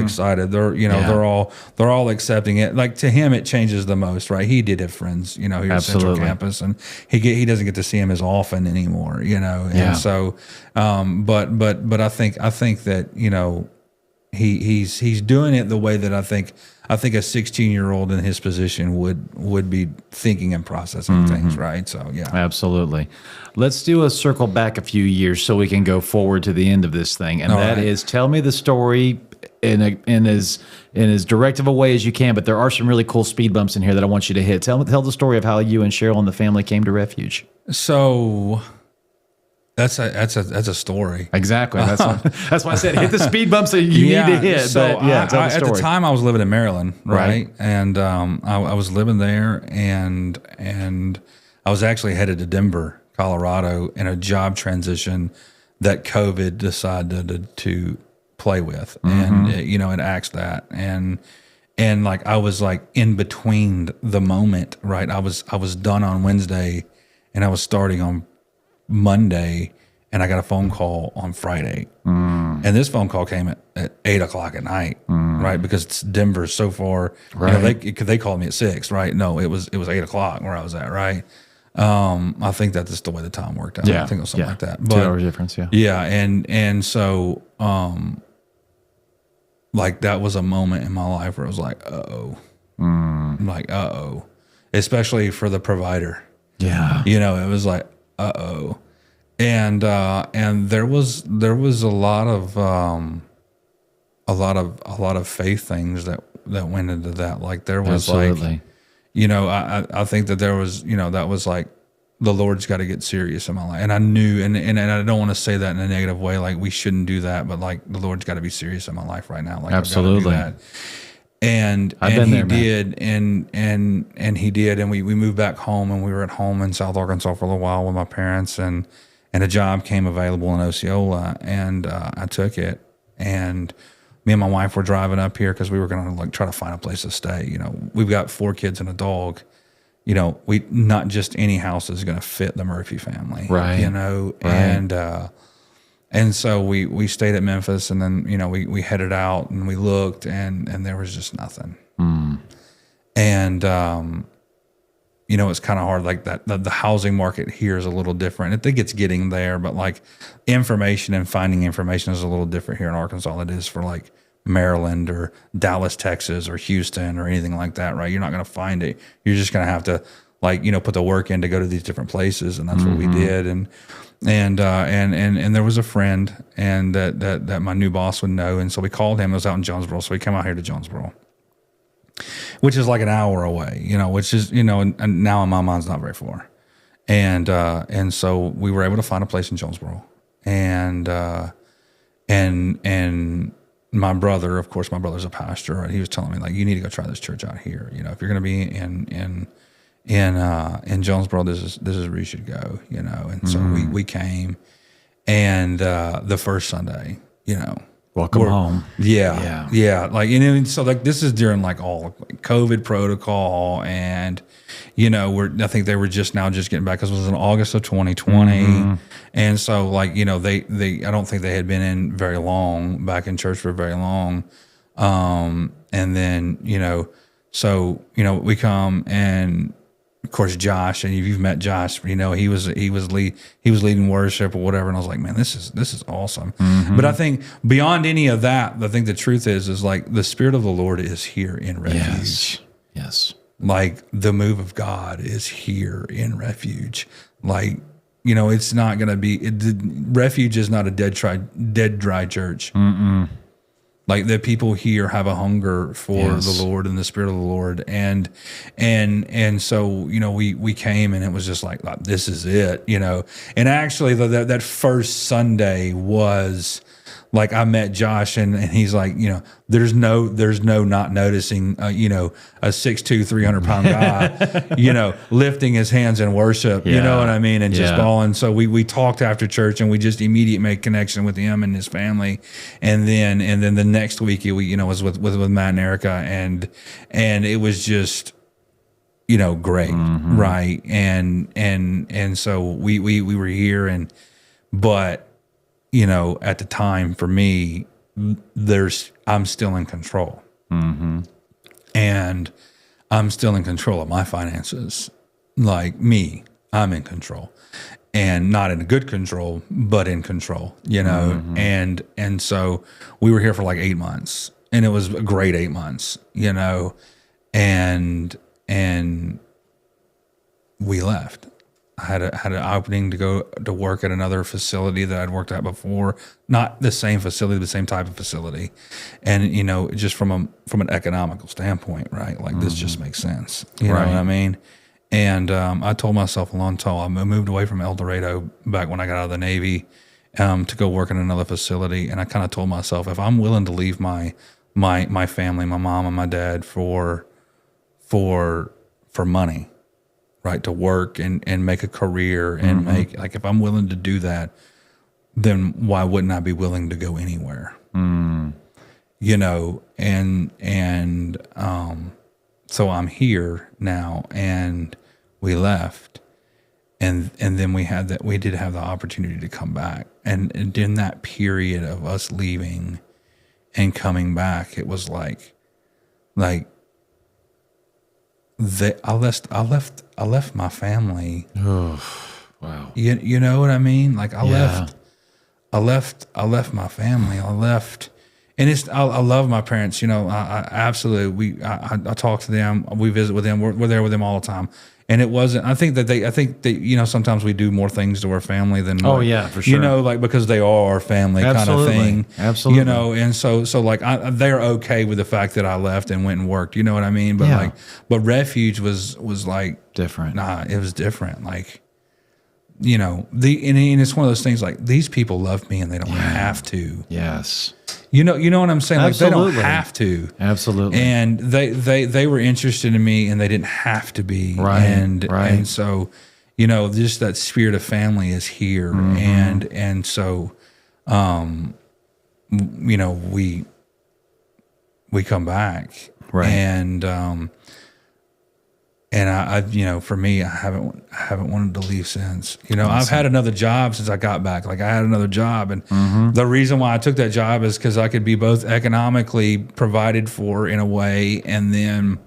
excited. They're all accepting it. Like to him, it changes the most, right? He did have friends, here at Central Campus, and he doesn't get to see him as often anymore, And so, but I think that he's doing it the way that I think a 16-year-old in his position would be thinking and processing things, right? So absolutely. Let's do a circle back a few years so we can go forward to the end of this thing, and is tell me the story in as direct of a way as you can, but there are some really cool speed bumps in here that I want you to hit. Tell the story of how you and Cheryl and the family came to Refuge. So that's a story. Exactly. That's why I said hit the speed bumps that you need to hit. So but tell the story. at the time I was living in Maryland, right? And I was living there, and I was actually headed to Denver, Colorado, in a job transition that COVID decided to play with, and it axed that, and like I was like in between the moment, right? I was done on Wednesday, and I was starting on Monday, and I got a phone call on Friday, and this phone call came at 8:00 at night, right? Because it's Denver so far, right? They called me at 6, right? No, it was 8:00 where I was at, right? I think that's just the way the time worked out. I think it was something like that. But, 2 hour difference, yeah. Yeah, and so like that was a moment in my life where I was like, like especially for the provider. Yeah, it was like, and there was a lot of faith things that went into that. Like there was absolutely. I think that there was, that was like, the Lord's got to get serious in my life. And I knew, and I don't want to say that in a negative way, like we shouldn't do that, but like the Lord's got to be serious in my life right now. Like absolutely. I've got to do that. And he did, and he did. And we moved back home, and we were at home in South Arkansas for a little while with my parents, and a job came available in Osceola, and I took it. And me and my wife were driving up here because we were going to like try to find a place to stay. We've got 4 kids and a dog. We not just any house is going to fit the Murphy family, right? Right. And so we stayed at Memphis, and then we headed out, and we looked, and there was just nothing. And it's kind of hard, like that. The housing market here is a little different. I think it's getting there, but like information and finding information is a little different here in Arkansas than it is for like Maryland or Dallas, Texas, or Houston or anything like that, right? You're not going to find it. You're just going to have to like, put the work in to go to these different places. And that's what we did. And there was a friend, and that my new boss would know. And so we called him. It was out in Jonesboro. So we came out here to Jonesboro, which is like an hour away, which is, and now in my mind's not very far. And so we were able to find a place in Jonesboro, and my brother, of course, my brother's a pastor, right? He was telling me like, you need to go try this church out here. If you're going to be in Jonesboro, this is where you should go, And so we came, and the first Sunday, welcome home. Yeah. Like, so like this is during like all like COVID protocol, and I think they were just getting back because it was in August of 2020, and so like they I don't think they had been in very long, back in church for very long, and then so we come, and of course Josh, and you've met Josh, he was leading worship or whatever, and I was like, man, this is awesome. But I think beyond any of that, I think the truth is like the Spirit of the Lord is here in Refuge. Yes. Like the move of God is here in Refuge. Like, it's not going to be, Refuge is not a dead, dry church. Like the people here have a hunger for the Lord and the Spirit of the Lord. And so, we came, and it was just like, this is it, and actually that first Sunday was like, I met Josh, and he's like, there's no not noticing, a 6'2", 300-pound guy, lifting his hands in worship, you know what I mean? And just balling. So we talked after church, and we just immediately made connection with him and his family. And then the next week, we was with Matt and Erica, and it was just, great. Right. And so we were here, but at the time for me, I'm still in control. And I'm still in control of my finances. Like me, I'm in control, and not in good control, but in control, and so we were here for like 8 months, and it was a great 8 months, and we left. had an opening to go to work at another facility that I'd worked at before, not the same facility, the same type of facility, and just from an economical standpoint, right? Like this just makes sense. You know what I mean? And I told myself a long time. I moved away from El Dorado back when I got out of the Navy to go work in another facility, and I kind of told myself, if I'm willing to leave my family, my mom and my dad for money, right, to work and make a career and make, like, if I'm willing to do that, then why wouldn't I be willing to go anywhere? So I'm here now, and we left, and then we did have the opportunity to come back, and in that period of us leaving and coming back, it was like I left my family. Oh, wow. You know what I mean? Like I left my family. I left, and I love my parents. I absolutely, I talk to them. We visit with them. We're there with them all the time. And it wasn't, I think that, sometimes we do more things to our family than, oh yeah, for sure. Like, because they are our family kind of thing. Absolutely. And so like they're okay with the fact that I left and went and worked, you know what I mean? But but Refuge was like different. Nah, it was different. Like, and it's one of those things, like, these people love me and they don't have to. Yes. You know what I'm saying? Like, Absolutely. they don't have to. Absolutely. And they were interested in me, and they didn't have to be. Right. And so, just that spirit of family is here. And so, we come back. Right. And I for me, I haven't wanted to leave since. I've had another job since I got back. Like, I had another job, and the reason why I took that job is because I could be both economically provided for in a way, and then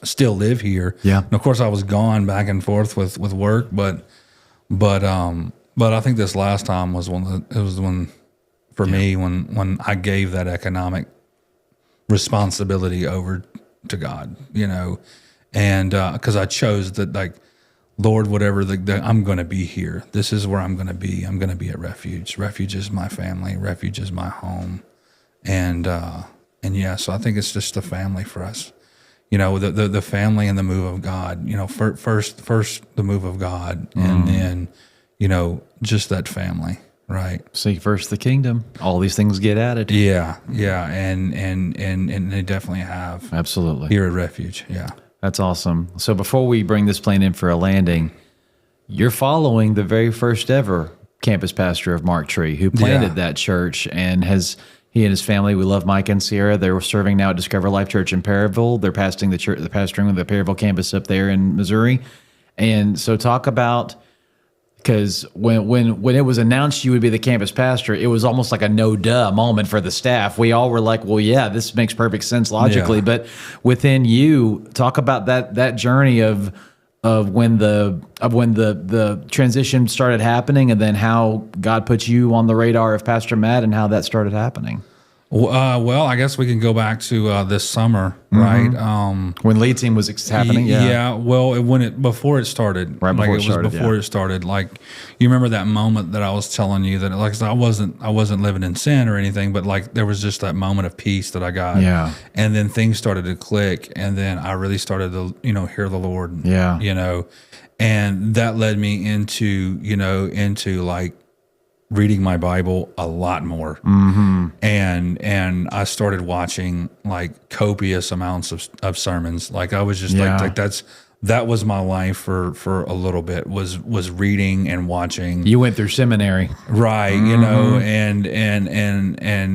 still live here. Yeah. And of course, I was gone back and forth with work, but I think this last time was when I gave that economic responsibility over to God. And because I chose that, like, Lord, whatever, I'm going to be here. This is where I'm going to be. I'm going to be at Refuge. Refuge is my family. Refuge is my home. And so I think it's just the family for us. The family and the move of God. First the move of God, and then just that family. Right. Seek first the kingdom. All these things get added. Yeah, and they definitely have. Absolutely. Here at Refuge. Yeah. That's awesome. So before we bring this plane in for a landing, you're following the very first ever campus pastor of Mark Tree, who planted that church, and he and his family. We love Mike and Sierra. They're serving now at Discover Life Church in Perryville. They're pastoring the Perryville campus up there in Missouri. And so talk about, because when it was announced you would be the campus pastor, it was almost like a no-duh moment for the staff. We all were like, well, yeah, this makes perfect sense logically. Yeah. But within you, talk about that journey of when the transition started happening, and then how God put you on the radar of Pastor Matt and how that started happening. Well, I guess we can go back to this summer, right? When lead team was happening, yeah. Well, before it started, right before it started. Like, you remember that moment that I was telling you that, like, I wasn't living in sin or anything, but like there was just that moment of peace that I got, and then things started to click, and then I really started to hear the Lord, and that led me into like reading my Bible a lot more. And I started watching like copious amounts of sermons. Like, I was just like that was my life for a little bit, was reading and watching. You went through seminary. Right. And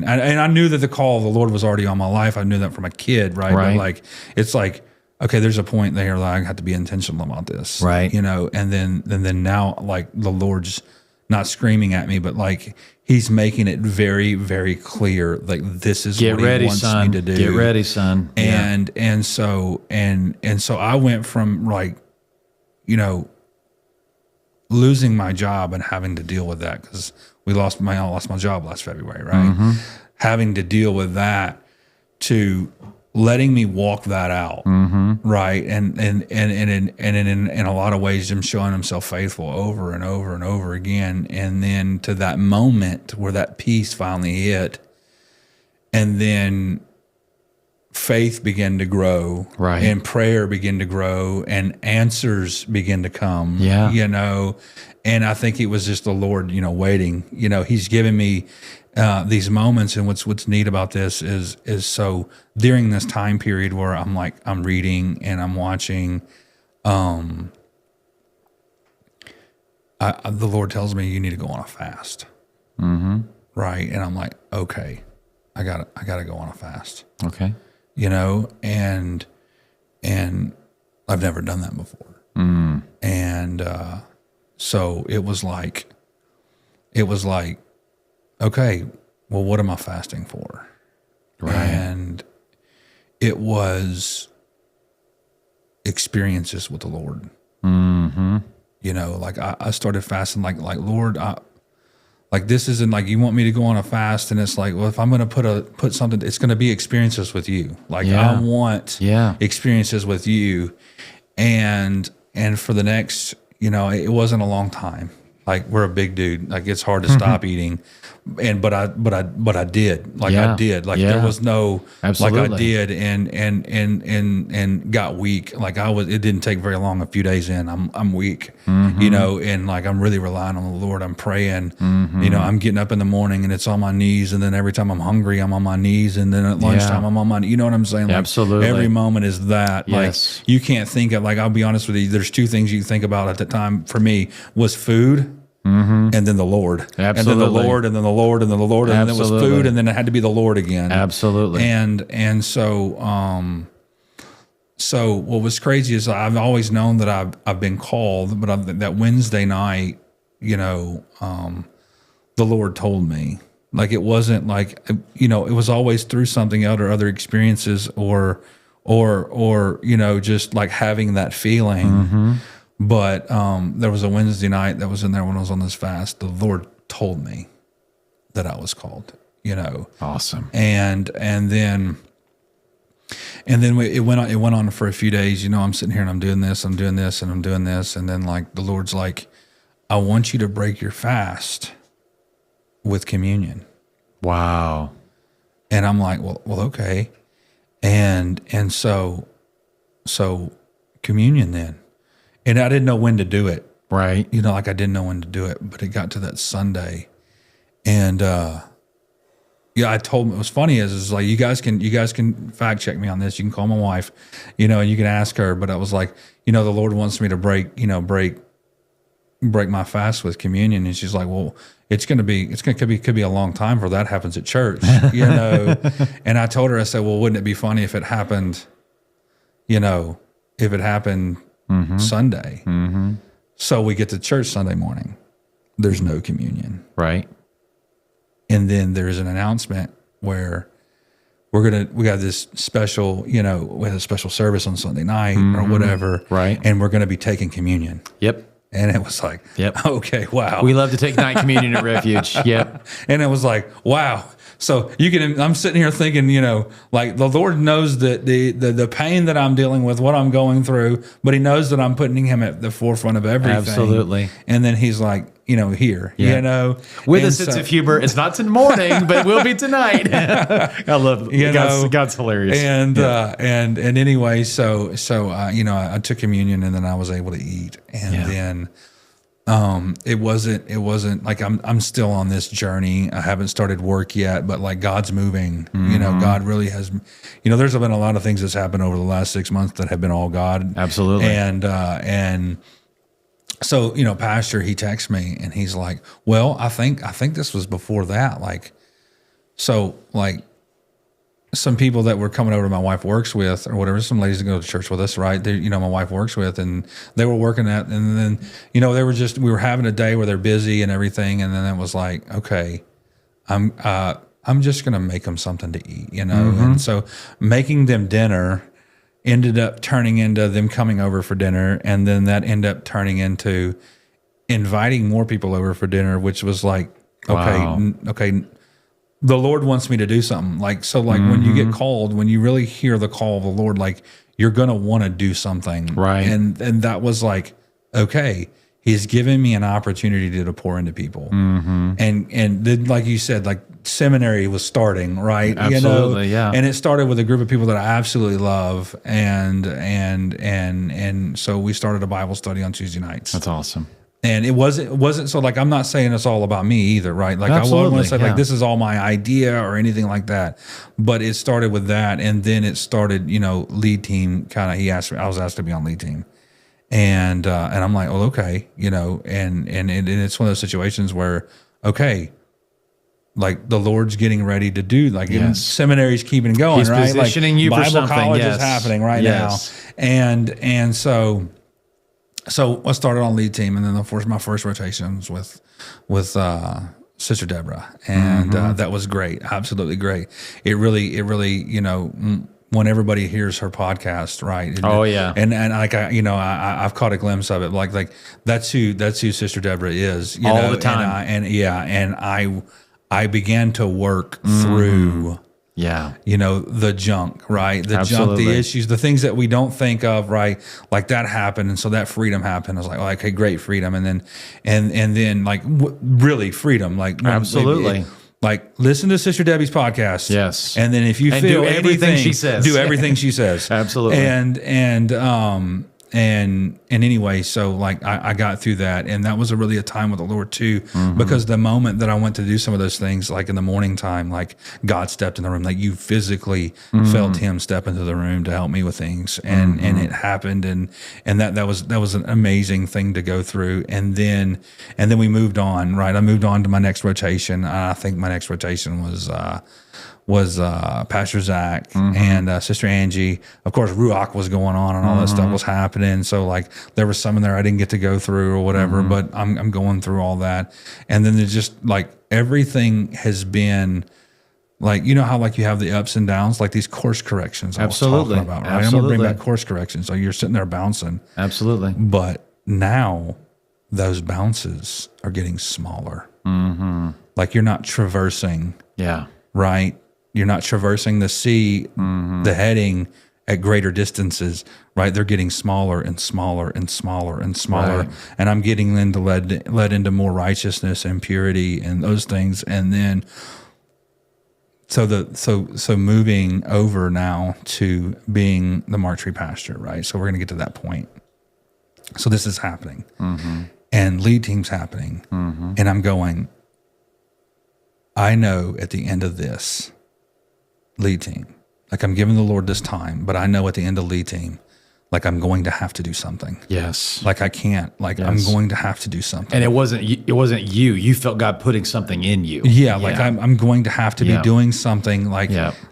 I knew that the call of the Lord was already on my life. I knew that from a kid. Right. But like, it's like, okay, there's a point there that I have to be intentional about this. Right. And then now, like, the Lord's not screaming at me, but like, he's making it very, very clear, like, this is what he wants me to do. Get ready, son. And so I went from, like, losing my job and having to deal with that, because I lost my job last February, right? Having to deal with that, to letting me walk that out, right? And in a lot of ways, him showing himself faithful over and over and over again, and then to that moment where that peace finally hit, and then faith began to grow, Right. and prayer began to grow, and answers began to come. Yeah. And I think it was just the Lord, waiting. He's given me these moments, and what's neat about this is so during this time period where I'm reading and I'm watching, the Lord tells me you need to go on a fast, right? And I'm like, okay, I gotta go on a fast, Okay. and I've never done that before, and so it was like, okay, well, what am I fasting for? Right. And it was experiences with the Lord. Mm-hmm. I started fasting like Lord, this isn't like you want me to go on a fast, and it's like, well, if I'm going to put something, it's going to be experiences with you. I want experiences with you, and for the next, it wasn't a long time. We're a big dude. It's hard to stop eating, but I did. I did. There was no Absolutely. I did, and got weak. It didn't take very long. A few days in, I'm weak. And I'm really relying on the Lord. I'm praying. I'm getting up in the morning and it's on my knees, and then every time I'm hungry, I'm on my knees, and then at lunchtime, I'm on my. You know what I'm saying? Absolutely. Every moment is that. Yes. You can't think of I'll be honest with you. There's two things you think about at the time for me was food. And then the Lord, Absolutely. and then the Lord, and then the Lord, and then the Lord, and then it was food, and then it had to be the Lord again. Absolutely. And so so what was crazy is I've always known that I've been called, but that Wednesday night, the Lord told me, it wasn't it was always through something other experiences or just having that feeling. But there was a Wednesday night that was in there when I was on this fast. The Lord told me that I was called, Awesome. and then it went on for a few days. I'm sitting here and I'm doing this, and I'm doing this, and then the Lord's like, I want you to break your fast with communion. Wow. And I'm like, well, okay, and so communion then. And I didn't know when to do it. Right. I didn't know when to do it, but it got to that Sunday. And I told him, it was funny is you guys can fact check me on this. You can call my wife, and you can ask her, but I was like, the Lord wants me to break my fast with communion. And she's like, well, could be a long time before that happens at church, And I told her, I said, well, wouldn't it be funny if it happened, Sunday. So we get to church Sunday morning. There's no communion. Right. And then there's an announcement where we got this special, we had a special service on Sunday night or whatever. Right. And we're going to be taking communion. Yep. And it was like, okay, wow. We love to take night communion at Refuge. Yep. And it was like, wow. So I'm sitting here thinking, the Lord knows that the pain that I'm dealing with, what I'm going through, but he knows that I'm putting him at the forefront of everything. Absolutely. And then he's like, here, with a sense of humor. It's not in the morning, but it will be tonight. I love it. God's hilarious. And, and anyway, so I took communion, and then I was able to eat. And then, it wasn't like I'm still on this journey. I haven't started work yet, but God's moving, God really has, there's been a lot of things that's happened over the last 6 months that have been all God. Absolutely. And so, Pastor, he texts me and he's like, well, I think this was before that. Some people that were coming over to my wife works with or whatever, some ladies that go to church with us, right? They, my wife works with, and they were working at, and then, we were having a day where they're busy and everything. And then it was like, okay, I'm just going to make them something to eat, And so making them dinner ended up turning into them coming over for dinner. And then that ended up turning into inviting more people over for dinner, which was like, okay, the Lord wants me to do something. When you get called, when you really hear the call of the Lord, you're going to want to do something. Right. And that was like, okay, he's given me an opportunity to pour into people. Mm-hmm. And then, like you said, like seminary was starting, right? Absolutely, yeah. And it started with a group of people that I absolutely love. And so we started a Bible study on Tuesday nights. That's awesome. And it wasn't so, like, I'm not saying it's all about me either, right? Like, Absolutely, I wouldn't want to say yeah. like this is all my idea or anything like that. But it started with that, and then it started, lead team kind of. I was asked to be on lead team, and I'm like, well, okay, and it's one of those situations where, okay, like the Lord's getting ready to do, like even seminary's keeping going, He's right? positioning like you for Bible something. college Yes. is happening right Yes. now, and so I started on lead team, and then of course my first rotations with Sister Deborah, and that was great, absolutely great. It really, when everybody hears her podcast, right? And like I've caught a glimpse of it, like that's who Sister Deborah is, all the time, and I began to work through. Yeah. The junk, right? The Absolutely. junk, the issues, the things that we don't think of, right? Like that happened. And so that freedom happened. I was like, oh, okay, great freedom. And then like really freedom. Like, Absolutely. Like listen to Sister Debbie's podcast. Yes. And then if you feel do everything anything, she says. do everything she says. Absolutely. And anyway, so like I got through that, and that was really a time with the Lord too, because the moment that I went to do some of those things, like in the morning time, like God stepped in the room, like you physically felt Him step into the room to help me with things, and it happened, and that was an amazing thing to go through, and then we moved on, right? I moved on to my next rotation. I think my next rotation was Pastor Zach and Sister Angie. Of course, Ruach was going on and all that stuff was happening. So like there was some in there I didn't get to go through or whatever, but I'm going through all that. And then there's just like everything has been like, how like you have the ups and downs, like these course corrections I was talking about, right? I'm going to bring back course corrections. So you're sitting there bouncing. Absolutely. But now those bounces are getting smaller. Like you're not traversing. Yeah. Right? You're not traversing the sea, the heading at greater distances, right? They're getting smaller and smaller and smaller and smaller. Right. And I'm getting into led into more righteousness and purity and those things. And then so moving over now to being the Martree pastor, right? So we're going to get to that point. So this is happening. And lead team's happening. And I'm going, I know at the end of this lead team, like I'm giving the Lord this time, but I know at the end of lead team, like I'm going to have to do something. Yes. Like I can't, like I'm going to have to do something. And it wasn't you. You felt God putting something in you. Yeah. Like I'm going to have to be doing something like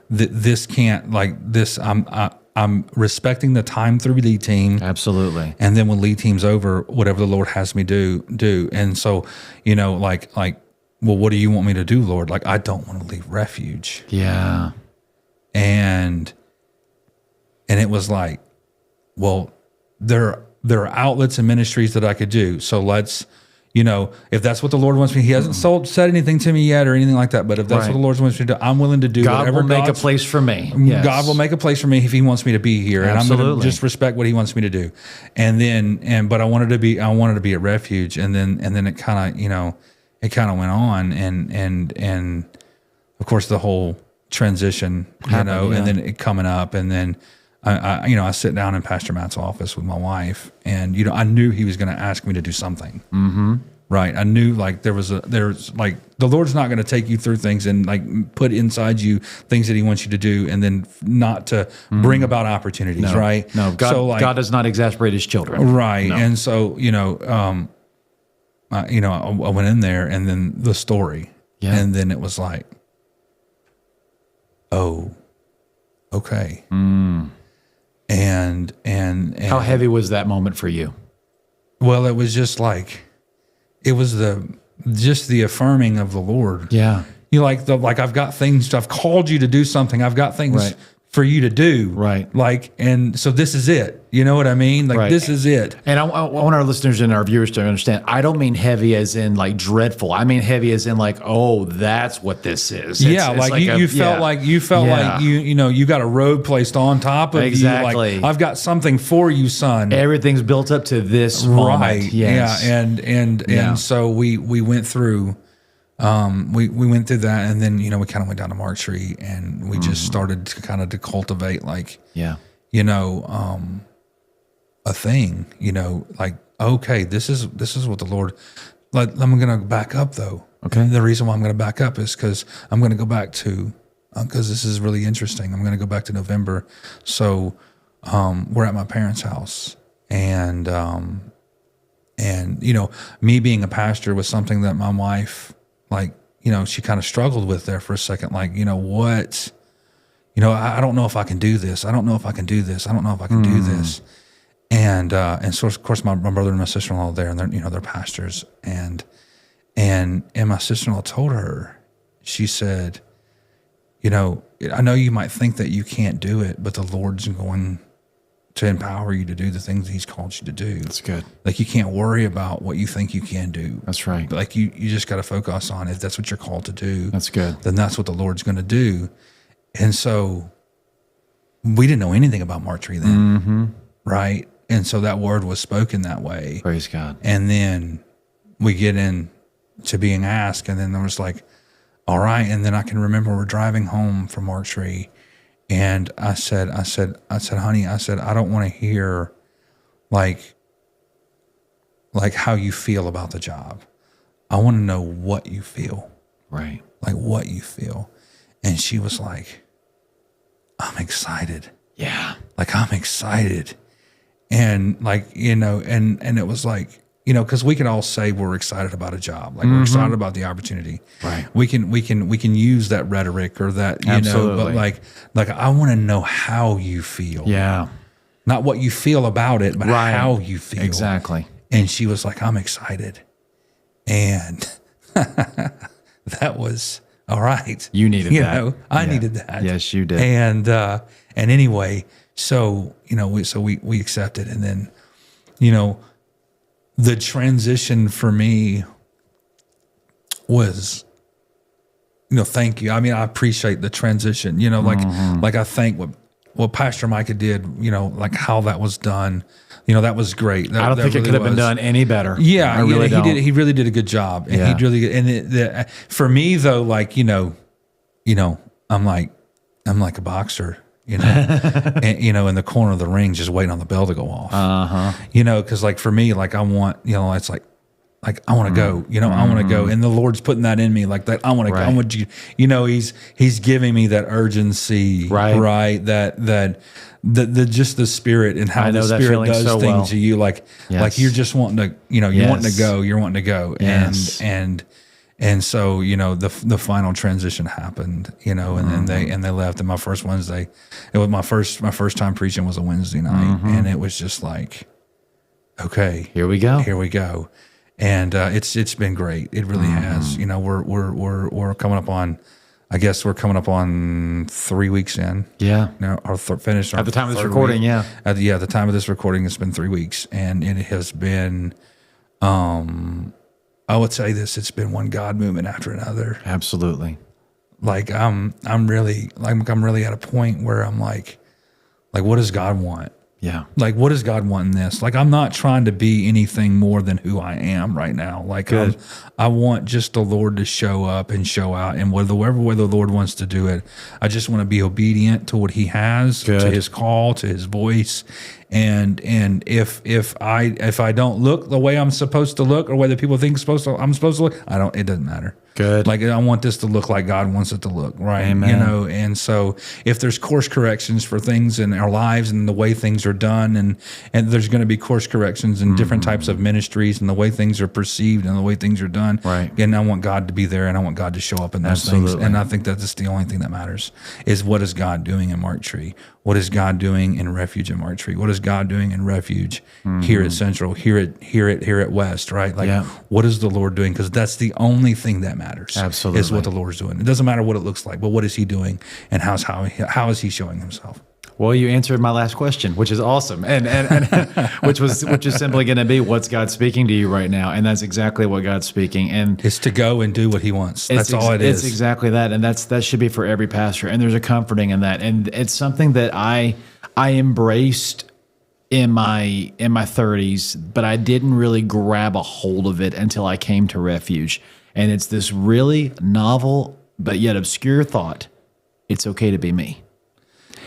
this can't, like this, I'm respecting the time through lead team. Absolutely. And then when lead team's over, whatever the Lord has me do. And so, like, well, what do you want me to do, Lord? Like, I don't want to leave Refuge. Yeah. And it was like, well, there are outlets and ministries that I could do. So let's, if that's what the Lord wants me, He hasn't said anything to me yet or anything like that. But if that's what the Lord wants me to do, I'm willing to do whatever. God will make a place for me. Yes. God will make a place for me if He wants me to be here, and I'm going to just respect what He wants me to do. But I wanted to be at Refuge, and then it kind of went on, and of course the whole transition, and then it coming up, and then I sit down in Pastor Matt's office with my wife, and I knew he was going to ask me to do something. Right? I knew like there's like the Lord's not going to take you through things and like put inside you things that He wants you to do, and then not to bring about opportunities. Right? No, God does not exasperate His children. Right? No. And so I went in there, and then the story, and then it was like, oh, okay. And How heavy was that moment for you? Well, it was just like, it was the affirming of the Lord. Yeah. Like I've got things, I've called you to do something. I've got things for you to do. Right. Like, and so this is it. You know what I mean? Like, Right. this is it. And I want our listeners and our viewers to understand, I don't mean heavy as in like dreadful. I mean heavy as in like, oh, that's what this is. Yeah, like you felt like you got a road placed on top of exactly. you. Like, I've got something for you, son. Everything's built up to this moment. Right. Yes. Yeah. And so we went through we went through that, and then we kind of went down to Marktree, and we just started to kind of to cultivate like a thing, like, okay, this is what the Lord, like, I'm going to back up though. Okay. And the reason why I'm going to back up is because I'm going to go back to, because this is really interesting. I'm going to go back to November. So, we're at my parents' house, and me being a pastor was something that my wife, like, she kind of struggled with there for a second. Like, what, I don't know if I can do this. I don't know if I can do this. I don't know if I can do this. And so of course my brother and my sister-in-law are there, and they're pastors, and my sister-in-law told her, she said, I know you might think that you can't do it, but the Lord's going to empower you to do the things He's called you to do. That's good. Like, you can't worry about what you think you can do. That's right. Like, you just got to focus on, if that's what you're called to do. That's good. Then that's what the Lord's going to do. And so we didn't know anything about Marktree then, right? And so that word was spoken that way. Praise God. And then we get in to being asked, and then there was like, all right. And then I can remember we're driving home from Marktree, and I said, honey, I don't want to hear like how you feel about the job. I want to know what you feel. Right. Like, what you feel. And she was like, I'm excited. Yeah. Like, I'm excited. And like, and it was like, because we can all say we're excited about a job, like we're excited about the opportunity. Right. We can use that rhetoric or that, Absolutely. but like I want to know how you feel. Yeah. Not what you feel about it, but how you feel. Exactly. And she was like, I'm excited. And that was all right. You needed that. I needed that. Yes, you did. And anyway, so, we accepted. And then, the transition for me was, thank you. I mean, I appreciate the transition, like I think what Pastor Micah did, like how that was done, that was great. I don't think it could have been done any better. Yeah, I really don't. He really did a good job. And he really, and for me though, like, I'm like a boxer, and, in the corner of the ring, just waiting on the bell to go off. Because like for me, like I want, it's like I want to go, I want to go, and the Lord's putting that in me, like that. I want to go. I want you, He's giving me that urgency, right? That the just the Spirit and how the Spirit does so things to you, like you're just wanting to, you're wanting to go, and so the final transition happened, and then they left. And my first Wednesday, it was my first time preaching was a Wednesday night, and it was just like, okay, here we go. And it's been great. It really has. We're coming up on, I guess we're coming up on 3 weeks in. Yeah. Finished at the time of this recording. Week. Yeah. At the time of this recording, it's been 3 weeks, and it has been. I would say this: it's been one God movement after another. Absolutely. Like I'm really at a point where I'm like, what does God want? Yeah. Like, what does God want in this? Like, I'm not trying to be anything more than who I am right now. Like, I want just the Lord to show up and show out, and whatever way the Lord wants to do it, I just want to be obedient to what He has, to His call, to His voice. And if I don't look the way I'm supposed to look, or the way that people think I'm supposed to look, it doesn't matter. Good. Like, I want this to look like God wants it to look, right? Amen. And so if there's course corrections for things in our lives and the way things are done, and there's going to be course corrections in different types of ministries and the way things are perceived and the way things are done. Right. And I want God to be there, and I want God to show up in those things. And I think that's the only thing that matters is, what is God doing in Marktree? What is God doing in Refuge in Marktree? What is God doing in Refuge, here at Central, here at West, right? Like, what is the Lord doing? Because that's the only thing that matters. Absolutely. Is what the Lord's doing. It doesn't matter what it looks like, but what is he doing, and how is he showing himself? Well, you answered my last question, which is awesome, and which is simply going to be, what's God speaking to you right now? And that's exactly what God's speaking, and it's to go and do what he wants. That's all it is. It's exactly that, and that should be for every pastor. And there's a comforting in that, and it's something that I embraced in my 30s, but I didn't really grab a hold of it until I came to Refuge. And it's this really novel but yet obscure thought: it's okay to be me.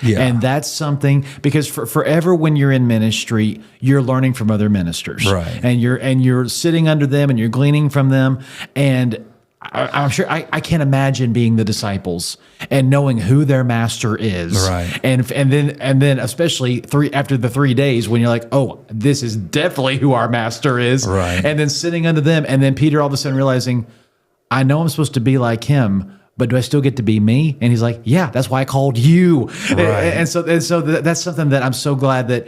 Yeah. And that's something, because forever when you're in ministry, you're learning from other ministers, right? And you're sitting under them and you're gleaning from them. And I'm sure I can't imagine being the disciples and knowing who their master is, right? And then especially after the 3 days when you're like, oh, this is definitely who our master is, right? And then sitting under them, and then Peter all of a sudden realizing, I know I'm supposed to be like him, but do I still get to be me? And he's like, yeah, that's why I called you. Right. And so that's something that I'm so glad that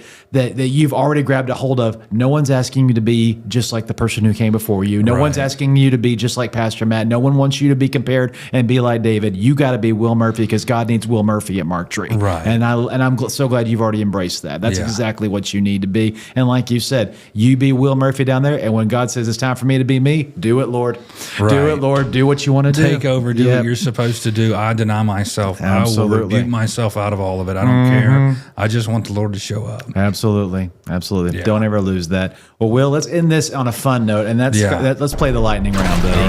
you've already grabbed a hold of. No one's asking you to be just like the person who came before you. No one's asking you to be just like Pastor Matt. No one wants you to be compared and be like David. You got to be Will Murphy, because God needs Will Murphy at Mark Tree. Right. And I'm so glad you've already embraced that. That's exactly what you need to be. And like you said, you be Will Murphy down there. And when God says it's time for me to be me, do it, Lord. Right. Do it, Lord. Do what you want to do. Take over. Do what you're supposed to do. I deny myself. Absolutely. I will rebuke myself out of all of it. I don't care. I just want the Lord to show up. Absolutely. Yeah. Don't ever lose that. Well, Will, let's end this on a fun note, and let's play the lightning round, buddy.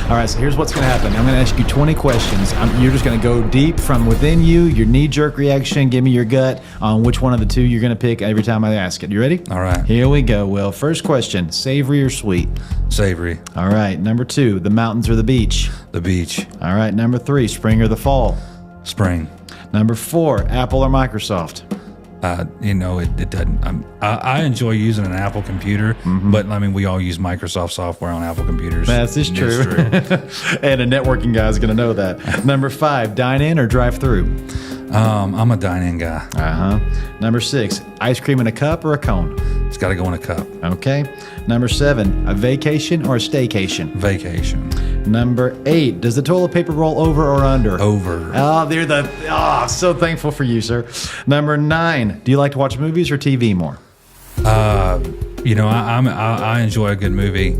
All right. So here's what's going to happen. I'm going to ask you 20 questions. You're just going to go deep from within you, your knee-jerk reaction. Give me your gut on which one of the two you're going to pick every time I ask it. You ready? All right. Here we go, Will. First question: savory or sweet? Savory. All right. Number 2: the mountains or the beach? The beach. All right. Number 3: spring or the fall? Spring. Number 4: Apple or Microsoft? It doesn't. I enjoy using an Apple computer, but I mean, we all use Microsoft software on Apple computers. That's just true. And a networking guy is going to know that. Number 5: dine in or drive through? I'm a dine-in guy. Number 6: ice cream in a cup or a cone? It's got to go in a cup. Okay. Number 7: a vacation or a staycation? Vacation. Number 8: does the toilet paper roll over or under? Over. Oh, so thankful for you, sir. Number 9: do you like to watch movies or TV more? I enjoy a good movie,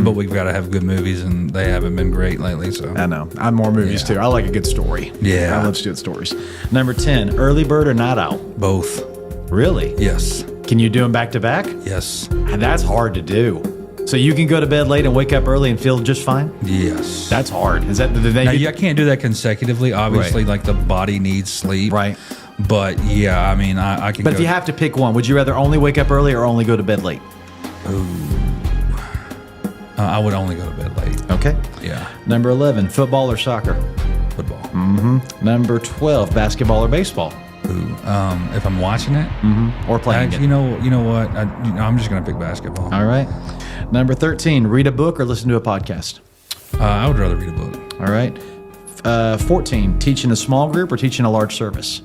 but we've got to have good movies, and they haven't been great lately. So I know. I'm more movies too. I like a good story. Yeah. I love good stories. Number 10: early bird or night owl? Both. Really? Yes. Can you do them back to back? Yes. And that's hard to do. So you can go to bed late and wake up early and feel just fine? Yes. That's hard. Is that I can't do that consecutively. Obviously, like the body needs sleep. Right. But yeah, I mean, I can. But if you have to pick one, would you rather only wake up early or only go to bed late? I would only go to bed late. Okay. Yeah. Number 11: football or soccer? Football. Number 12: basketball or baseball? If I'm watching it, or playing it? You know what? I'm just gonna pick basketball. All right. Number 13: read a book or listen to a podcast? I would rather read a book. All right. 14: teach in a small group or teach in a large service?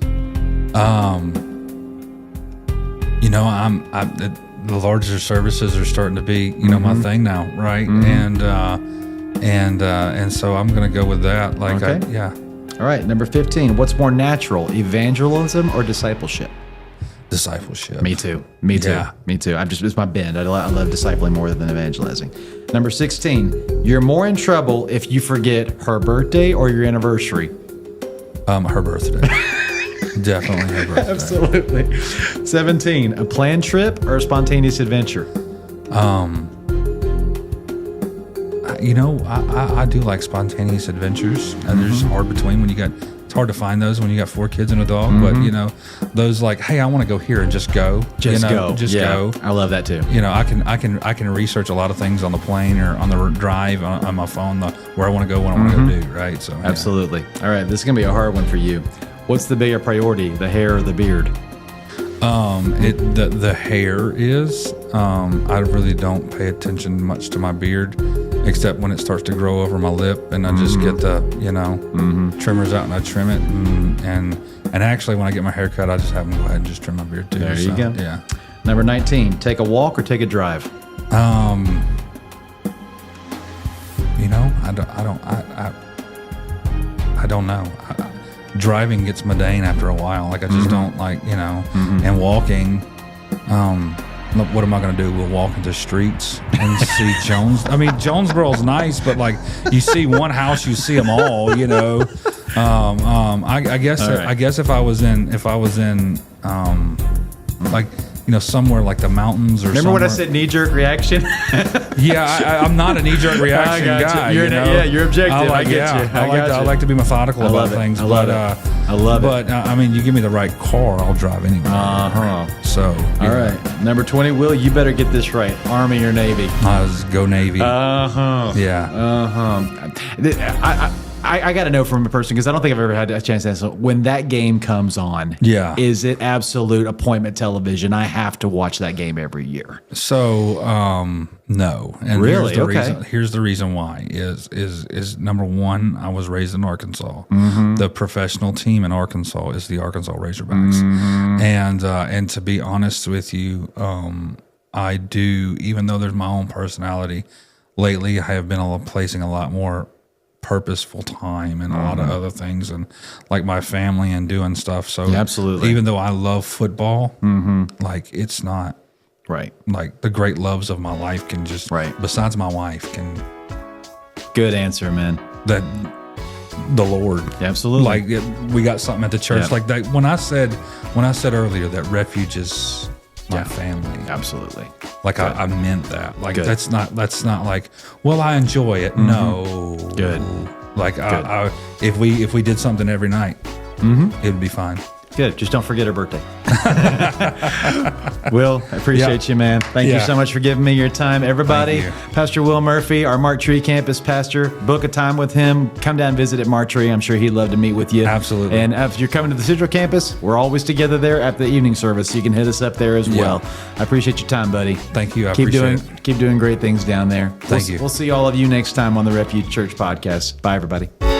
The larger services are starting to be, my thing now, right? And so I'm going to go with that. Like, okay. All right. Number 15: what's more natural, evangelism or discipleship? Discipleship. Me too. Yeah. Me too. It's my bend. I love discipling more than evangelizing. Number 16: you're more in trouble if you forget her birthday or your anniversary? Her birthday. Definitely her birthday. Absolutely. 17: a planned trip or a spontaneous adventure? I do like spontaneous adventures, and there's hard between when it's hard to find those when you got 4 kids and a dog. But those like, hey, I want to go here and just go. Just go. I love that too. I can research a lot of things on the plane or on the drive on my phone, where I want to go, what I want to go do. Right. So absolutely. All right, this is gonna be a hard one for you. What's the bigger priority, the hair or the beard? The hair is. I really don't pay attention much to my beard, except when it starts to grow over my lip, and I just get the trimmers out and I trim it, and actually when I get my hair cut, I just have them go ahead and just trim my beard too. There you go. Yeah. Number 19, take a walk or take a drive? You know, I don't know. Driving gets mundane after a while. Like I just don't like, you know, and walking, what am I going to do? We'll walk into streets and see Jonesboro's nice, but like you see one house, you see them all, you know. I guess right. I guess if I was in like, you know, somewhere like the mountains or Remember when I said knee-jerk reaction? Yeah, I'm not a knee-jerk reaction guy. You're you know? Yeah, you're objective. I get you. I like to be methodical about things. I love it. But I mean, you give me the right car, I'll drive anywhere. So, all right. Number 20, Will, you better get this right. Army or Navy? Let's go Navy. Yeah. I got to know from a person, because I don't think I've ever had a chance to answer. When that game comes on, is it absolute appointment television? I have to watch that game every year. So, no. And really? Here's the reason why is number one, I was raised in Arkansas. The professional team in Arkansas is the Arkansas Razorbacks. And to be honest with you, I do, even though there's my own personality, lately I have been placing a lot more purposeful time and a lot of other things, and like my family and doing stuff. So absolutely, even though I love football, like it's not right. Like the great loves of my life can just besides my wife can. Good answer, man. That the Lord, absolutely. Like we got something at the church like that. When I said earlier that Refuge is my family, absolutely. Like I meant that. Like that's not like, well, I enjoy it. No. Good. Like I, if we did something every night, it would be fine. Good. Just don't forget her birthday. Will, I appreciate you, man. Thank you so much for giving me your time. Everybody, Pastor Will Murphy, our Mart Tree campus pastor. Book a time with him. Come down and visit at Mart Tree. I'm sure he'd love to meet with you. Absolutely. And if you're coming to the Central campus, we're always together there at the evening service, so you can hit us up there as well. I appreciate your time, buddy. Thank you. I appreciate it. Keep doing great things down there. Thank you. We'll see all of you next time on the Refuge Church podcast. Bye, everybody.